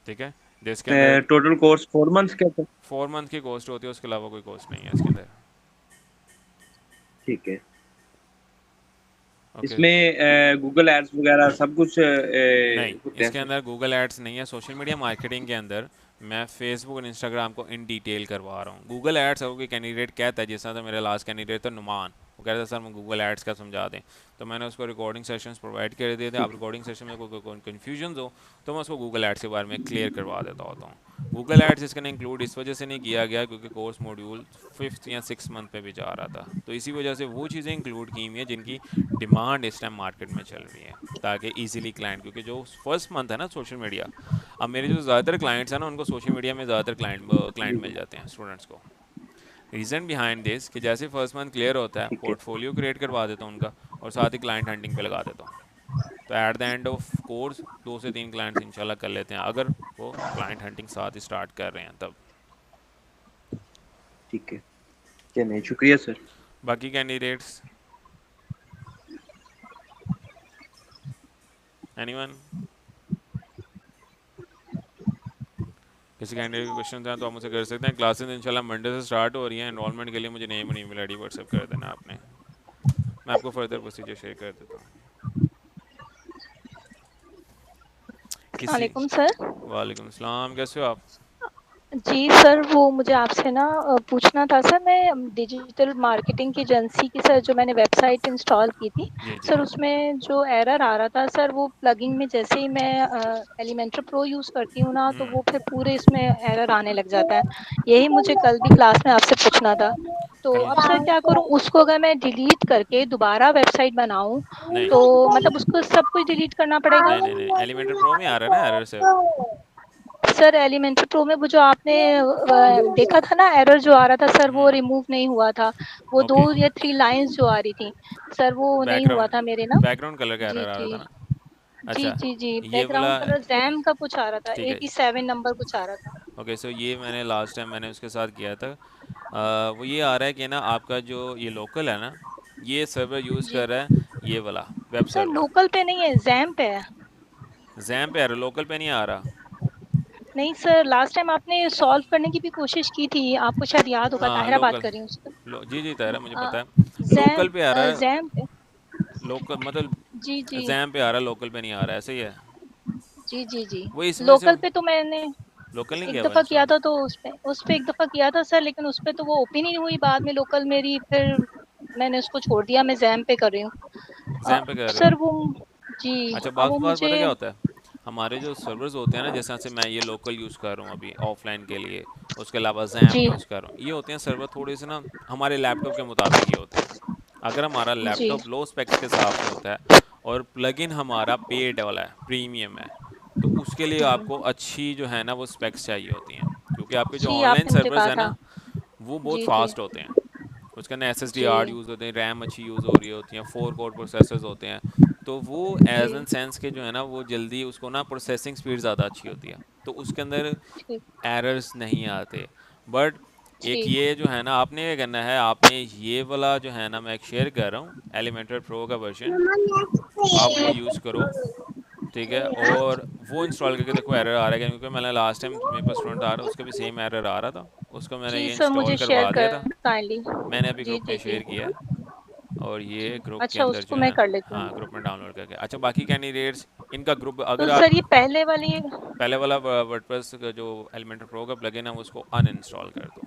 ठीक है, जिसके अंदर टोटल कोर्स 4 मंथ्स का था? 4 मंथ की कॉस्ट होती है, उसके अलावा कोई कॉस्ट नहीं है इसके अंदर। ठीक है। ओके, इसमें गूगल एड्स वगैरह सब कुछ नहीं, होते हैं इसके सर? अंदर गूगल एड्स नहीं है। सोशल मीडिया मार्केटिंग के अंदर मैं फेसबुक और इंस्टाग्राम को इन डिटेल करवा रहा हूँ। गूगल एड्स अगर कोई कैंडिडेट कहता है, जैसा तो मेरा लास्ट कैंडिडेट था नुमान, वो कहता है सर मैं गूगल एड्स का समझा दें, तो मैंने उसको रिकॉर्डिंग सेशंस प्रोवाइड कर दिए थे। आप रिकॉर्डिंग सेशन में कोई कन्फ्यूजन हो तो मैं उसको गूगल एड्स के बारे में क्लियर करवा देता होता हूँ। गूगल एड्स इसके अंदर इंक्लूड इस वजह से नहीं किया गया क्योंकि कोर्स मॉड्यूल 5th या 6th मंथ पे भी जा रहा था, तो इसी वजह से वो चीज़ें इंक्लूड की हुई हैं जिनकी डिमांड इस टाइम मार्केट में चल रही है, ताकि इजीली क्लाइंट, क्योंकि जो फर्स्ट मंथ है ना सोशल मीडिया, अब मेरे जो ज़्यादातर क्लाइंट्स हैं ना उनको सोशल मीडिया में ज़्यादातर क्लाइंट मिल जाते हैं स्टूडेंट्स को। रीज़न बिहाइंड दिस कि जैसे फर्स्ट मंथ क्लियर होता है, ठीक है। पोर्टफोलियो क्रिएट करवा देता हूँ उनका, और साथ ही क्लाइंट हंटिंग पे लगा देता हूँ। तो at the end of course 2 से 3 क्लाइंट्स इंशाल्लाह कर लेते हैं, अगर वो क्लाइंट हंटिंग साथ ही स्टार्ट कर रहे हैं तब। ठीक है, चलिए शुक्रिया सर। बाकी कैंडिडेट्स, एनीवन? किसी कैंडिडेट के क्वेश्चन हैं तो आप मुझसे कर सकते हैं। क्लासेस इंशाल्लाह मंडे से स्टार्ट हो रही हैं। एनरोलमेंट के लिए मुझे नेम और ईमेल आईडी व्हाट्सएप कर देना आपने, मैं आपको फर्दर प्रोसीजर शेयर कर देता हूँ। किसी वालेकुम सर। वालेकुम अस्सलाम, कैसे हो आप? जी सर, वो मुझे आपसे ना पूछना था सर, मैं डिजिटल मार्केटिंग की एजेंसी की सर जो मैंने वेबसाइट इंस्टॉल की थी जी जी। सर, उसमें जो एरर आ रहा था सर, वो प्लगइन में जैसे ही मैं एलिमेंटर प्रो यूज़ करती हूँ ना, तो वो फिर पूरे इसमें एरर आने लग जाता है। यही मुझे कल भी क्लास में आपसे पूछना था। तो कल अब सर क्या करूँ, उसको अगर मैं डिलीट करके दोबारा वेबसाइट बनाऊँ नहीं तो मतलब उसको सब कुछ डिलीट करना पड़ेगा? नहीं नहीं नहीं, एलिमेंटर प्रो में आ रहा है ना एरर सिर्फ। सर एलिमेंट्री प्रो में वो जो आपने देखा था ना एरर जो आ रहा था सर, वो रिमूव नहीं हुआ था। वो ओके 2 या 3 लाइंस जो आ रही थी सर, वो नहीं हुआ था मेरे ना। बैकग्राउंड कलर का जी एरर आ रहा जी था ना? जी अच्छा, जी जी, ये वाला बैकग्राउंड कलर जैम का कुछ आ रहा था, ठीक है। 87 नंबर कुछ आ रहा था। ओके, सो ये मैंने लास्ट टाइम मैंने उसके साथ किया था। वो ये आ रहा है कि ना आपका जो ये लोकल है ना, ये सर्वर यूज़ जी कर रहा है ये वाला वेब सर, सर्वर। लोकल पे नहीं है, जैम पे है। जैम पे आ रहा है, लोकल पे नहीं आ रहा। नहीं सर, लास्ट टाइम आपने सॉल्व करने की भी कोशिश की थी, आपको शायद याद होगा, हाँ ताहिरा बात लोकल, कर रही हूँ उससे। जी जी तारा मुझे अ, पता है, लोकल जैम पे आ रहा है। जैम पे। लोकल मतलब जी जी जैम पे आ रहा है, लोकल पे नहीं आ रहा है, ऐसे ही है। जी जी जी। वो इसमें से लोकल पे तो मैंने लोकल नहीं एक किया हुआ दफा किया इंस्टॉल। था, तो उस पे एक दफा किया था सर, लेकिन उस पे तो वो ओपन ही नहीं हुई बाद में लोकल मेरी, फिर मैंने उसको छोड़ दिया, मैं जैम पे कर रही हूँ। जैम पे कर रहे हो? सर वो जी, अच्छा, अब बात वो बात मुझे पता क्या होता है, हमारे जो सर्वर्स होते हैं ना, जैसे से मैं ये लोकल यूज़ कर रहा हूँ अभी ऑफलाइन के लिए, उसके अलावा जैम जी यूज़ कर रहा हूँ, ये होते हैं सर्वर थोड़े से ना हमारे लैपटॉप के मुताबिक ही होते हैं। अगर हमारा जी लैपटॉप लो स्पेक्स के हिसाब से होता है और प्लगइन हमारा पेड वाला है, प्रीमियम है, तो उसके लिए आपको अच्छी जो है ना वो स्पेक्स चाहिए होती हैं, क्योंकि आपके जो जी, ऑनलाइन आपने मुझे सर्वर्स कहा है था। ना वो बहुत जी जी फास्ट होते हैं। उसके अंदर S S D G hard use होते हैं, रैम अच्छी यूज़ हो रही होती हैं, 4 कोर प्रोसेसर्स होते हैं, तो वो जी एज एन सेंस के जो है ना वो जल्दी उसको ना प्रोसेसिंग स्पीड ज़्यादा अच्छी होती है, तो उसके अंदर ठीक एरर्स नहीं आते। बट एक ठीक ये जो है ना आपने ये करना है, आपने ये वाला जो है ना मैं एक शेयर कर रहा हूँ एलिमेंटर प्रो का वर्जन, आप वो यूज़ करो, ठीक है? और वो इंस्टॉल करके देखो एरर आ रहा है क्या, क्योंकि मैंने लास्ट टाइम मेरे पास स्टूडेंट आ रहा उसका भी सेम एरर आ रहा था, उसको मैंने जी ये सर, इंस्टॉल मुझे शेयर करवा दिया कर था। काइंडली। मैंने अभी जी ग्रुप में जी जी शेयर किया है, और ये ग्रुप के अच्छा, अंदर उसको जो मैं है, कर लेती हाँ हूँ। ग्रुप में डाउनलोड करके। अच्छा, बाकी कैंडिडेट्स इनका ग्रुप तो अगर आप सर ये पहले वाली, पहले वाला वर्डप्रेस का जो एलिमेंटर प्रो का प्लगइन है उसको अनइंस्टॉल कर दो,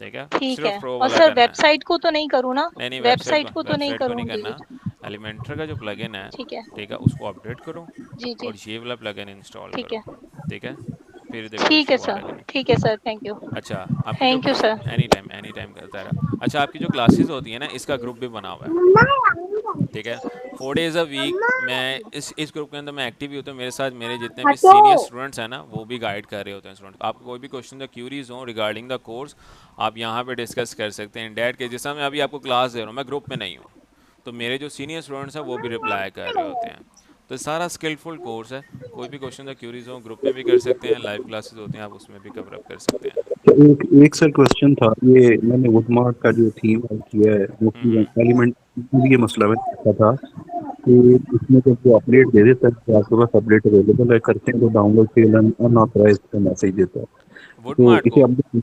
ठीक है? ठीक सिर्फ है। प्रो और वाला सर करना है। वेबसाइट को तो नहीं करूँ ना? नहीं नहीं, वेबसाइट को तो नहीं वेबसाइट को नहीं करूँगी? करना, एलिमेंटर का जो प्लगइन है, ठीक है। ठीक है, उसको अपडेट करो जी जी और ये वाला प्लगइन इंस्टॉल ठीक करो, है। ठीक है? फिर देखो ठीक है इशू आ रहा है कि सर, नहीं। ठीक है सर, थैंक यू। अच्छा, आपकी जो thank you sir. Any time करता रहा। अच्छा, आपकी जो क्लासेस होती है ना, इसका ग्रुप भी बना हुआ है, ठीक है? 4 days a week मैं इस ग्रुप के अंदर मैं एक्टिव ही होता हूँ, मेरे साथ मेरे जितने भी सीनियर स्टूडेंट्स हैं ना वो भी गाइड कर रहे होते हैं स्टूडेंट। आपको कोई भी क्वेश्चन या क्यूरीज हो रिगार्डिंग द कोर्स, आप यहाँ पे डिस्कस कर सकते हैं डैट के, जैसा मैं अभी आपको क्लास दे रहा हूँ, मैं ग्रुप में नहीं हूँ, तो मेरे जो सीनियर स्टूडेंट्स हैं वो भी रिप्लाई कर रहे होते हैं। तो सारा स्किलफुल कोर्स है, कोई भी क्वेश्चन या क्यूरीज हो ग्रुप में भी कर सकते हैं, लाइव क्लासेस होती हैं आप उसमें भी कवर अप कर सकते हैं। एक एक सर क्वेश्चन था, ये मैंने वुडमार्क का जो थीम ऐड किया है वो एलिमेंट, ये मसला मैं पूछा था कि इसमें जब वो अपडेट दे देता है कि आपके पास अपडेट अवेलेबल है, करते हैं तो डाउनलोड फेल अनऑथराइज्ड का मैसेज देता है, वुड तो मार्ट इसे को अपडेट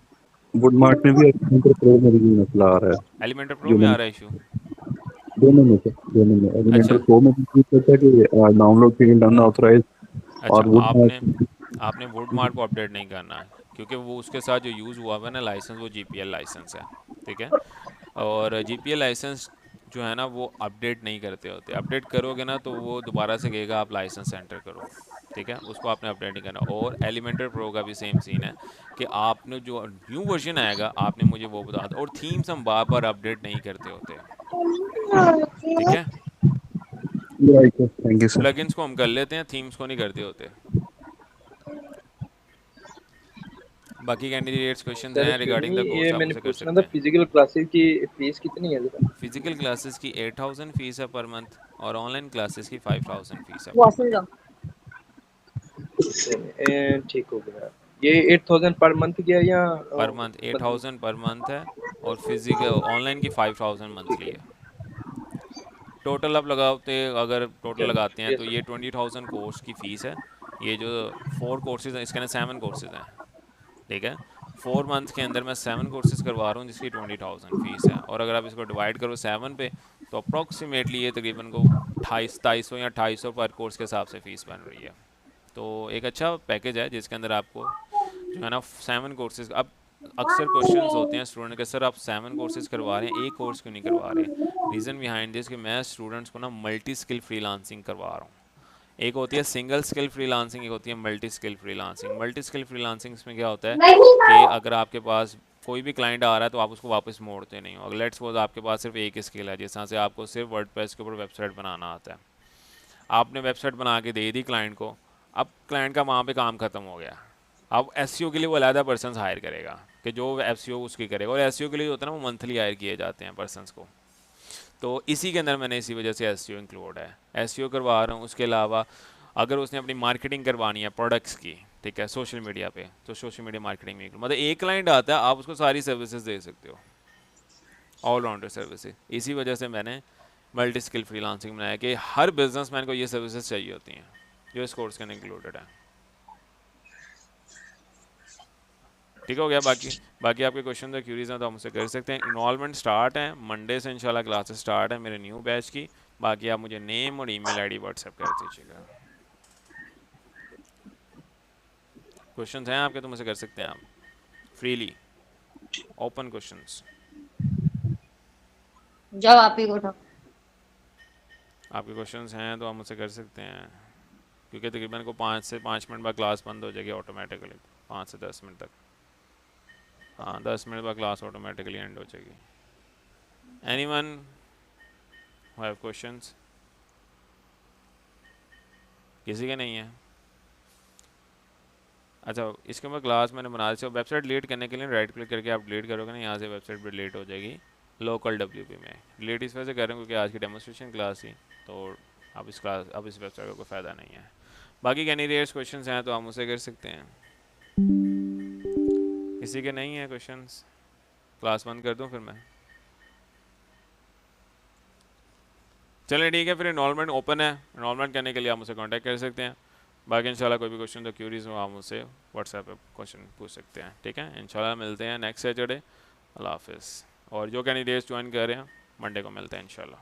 वुडमार्क में भी एलिमेंटर प्रो में भी ये मसला आ रहा है, एलिमेंटर प्रो जो में आ मैंने रहा है इशू? दोनों में से दोनों में एलिमेंटर अच्छा प्रो में भी कहता है कि डाउनलोड फेल अनऑथराइज्ड, अच्छा, और आपने वुडमार्क आपने वुडमार्क को अपडेट नहीं करना है, क्योंकि वो उसके साथ जो यूज़ हुआ हुआ है ना लाइसेंस, वो जीपीएल लाइसेंस है, ठीक है? और जीपीएल लाइसेंस जो है ना वो अपडेट नहीं करते होते, अपडेट करोगे ना तो वो दोबारा से कहेगा आप लाइसेंस एंटर करो, ठीक है? उसको आपने अपडेट नहीं करना। और एलिमेंटर प्रो का भी सेम सीन है कि आपने जो न्यू वर्जन आएगा आपने मुझे वो बता दो, और थीम्स हम बार बार अपडेट नहीं करते होते, ठीक है? Thank you sir. प्लगइन्स को हम कर लेते हैं, थीम्स को नहीं करते होते। बाकी कैंडिडेट्स क्वेश्चंस सर हैं रिगार्डिंग क्योंकि द कोर्स ये आप मैंने मुझसे कर पूछना था, सकते हैं। फिजिकल क्लासेस की फीस कितनी है जरा? फिजिकल क्लासेस की 8000 फीस है पर मंथ, और ऑनलाइन क्लासेस की 5000 फीस है पर मंथ। ठीक हो गया। ये 8000 पर मंथ गया या per month monthly? 8000 per month है, और फिजिकल ऑनलाइन की 5000 मंथली है। टोटल आप लगाते, अगर टोटल लगाते हैं तो यस। ये 20000 कोर्स की फ़ीस है। ये जो 4 कोर्सेज हैं, इसके अंदर 7 कोर्सेज हैं, ठीक है? 4 मंथ के अंदर मैं 7 कोर्सेज करवा रहा हूँ जिसकी 20000 फीस है, और अगर आप इसको डिवाइड करो 7 पे तो अप्रॉक्सीमेटली ये तकरीबन को 2800 या 2800 पर कोर्स के हिसाब से फ़ीस बन रही है। तो एक अच्छा पैकेज है जिसके अंदर आपको जो है ना 7 कोर्सेज। अब अक्सर क्वेश्चंस होते हैं स्टूडेंट के, सर आप 7 कोर्सेज करवा रहे हैं, एक कोर्स क्यों नहीं करवा रहे? रीज़न बिहाइंड दिस कि मैं स्टूडेंट्स को ना मल्टी स्किल फ्रीलांसिंग करवा रहा हूँ। एक होती है सिंगल स्किल फ्रीलांसिंग, एक होती है multi skill freelancing. Multi skill freelancing में क्या होता है कि अगर आपके पास कोई भी क्लाइंट आ रहा है तो आप उसको वापस मोड़ते नहीं हो। अगर लेट्स सपोज आपके पास सिर्फ एक स्किल है, जिस तरह से आपको सिर्फ वर्डप्रेस के ऊपर वेबसाइट बनाना आता है, आपने वेबसाइट बना के दे दी क्लाइंट को, अब क्लाइंट का वहाँ पे काम ख़त्म हो गया, अब एसईओ के लिए वो अलहदा पर्सन हायर करेगा कि जो एसईओ उसकी करेगा, और एसईओ के लिए होता है ना वो मंथली हायर किए जाते हैं पर्सनस को। तो इसी के अंदर मैंने इसी वजह से एसईओ इंक्लूड है, एसईओ करवा रहा हूँ। उसके अलावा अगर उसने अपनी मार्केटिंग करवानी है प्रोडक्ट्स की, ठीक है, सोशल मीडिया पे, तो सोशल मीडिया मार्केटिंग में मतलब एक क्लाइंट आता है, आप उसको सारी सर्विसेज दे सकते हो, ऑलराउंडर सर्विसेज। इसी वजह से मैंने मल्टी स्किल फ्रीलांसिंग बनाया कि हर बिजनेसमैन को ये सर्विसेज चाहिए होती हैं जो इस कोर्स के अंदर इंक्लूडेड है। ठीक हो गया। बाकी आपके क्वेश्चन और क्यूरीज हैं तो आप मुझसे कर सकते हैं। इनरोलमेंट स्टार्ट है मंडे से, इंशाल्लाह क्लासेस स्टार्ट है मेरे न्यू बैच की। बाकी आप मुझे नेम और ईमेल आईडी व्हाट्सएप कर दीजिएगा। क्वेश्चंस हैं आपके तो मुझसे कर सकते हैं आप फ्रीली, ओपन क्वेश्चंस। जाओ आप ही उठो। आपके क्वेश्चंस हैं तो आप मुझसे कर सकते हैं, क्योंकि तकरीबन को 5 से 5 मिनट बाद क्लास बंद हो जाएगी ऑटोमेटिकली, 5 से 10 मिनट तक। हाँ 10 मिनट बाद क्लास ऑटोमेटिकली एंड हो जाएगी। Anyone have questions? किसी के नहीं है? अच्छा, इसके ऊपर क्लास मैंने बना दी। वेबसाइट डिलीट करने के लिए राइट क्लिक करके आप डिलीट करोगे ना, यहाँ से वेबसाइट भी डिलीट हो जाएगी लोकल WP में। डिलीट इस वजह से कर रहा हूँ क्योंकि आज की डेमोस्ट्रेशन क्लास थी, तो अब इस वेबसाइट का कोई फ़ायदा नहीं है। बाकी कैंडिडेट्स क्वेश्चंस हैं तो आप मुझसे कर सकते हैं। किसी के नहीं है क्वेश्चंस? क्लास बंद कर दूँ फिर मैं? चलिए ठीक है, फिर इनरोलमेंट ओपन है, इनरोलमेंट करने के लिए आप मुझसे कांटेक्ट कर सकते हैं। बाकी इंशाल्लाह कोई भी क्वेश्चन तो क्यूरीज हो आप मुझसे व्हाट्सएप पे क्वेश्चन पूछ सकते हैं। ठीक है, इंशाल्लाह मिलते हैं नेक्स्ट सैटरडे। अल्लाह हाफिज़। और जो कैंडिडेट्स ज्वाइन कर रहे हैं मंडे को मिलते हैं इंशाल्लाह।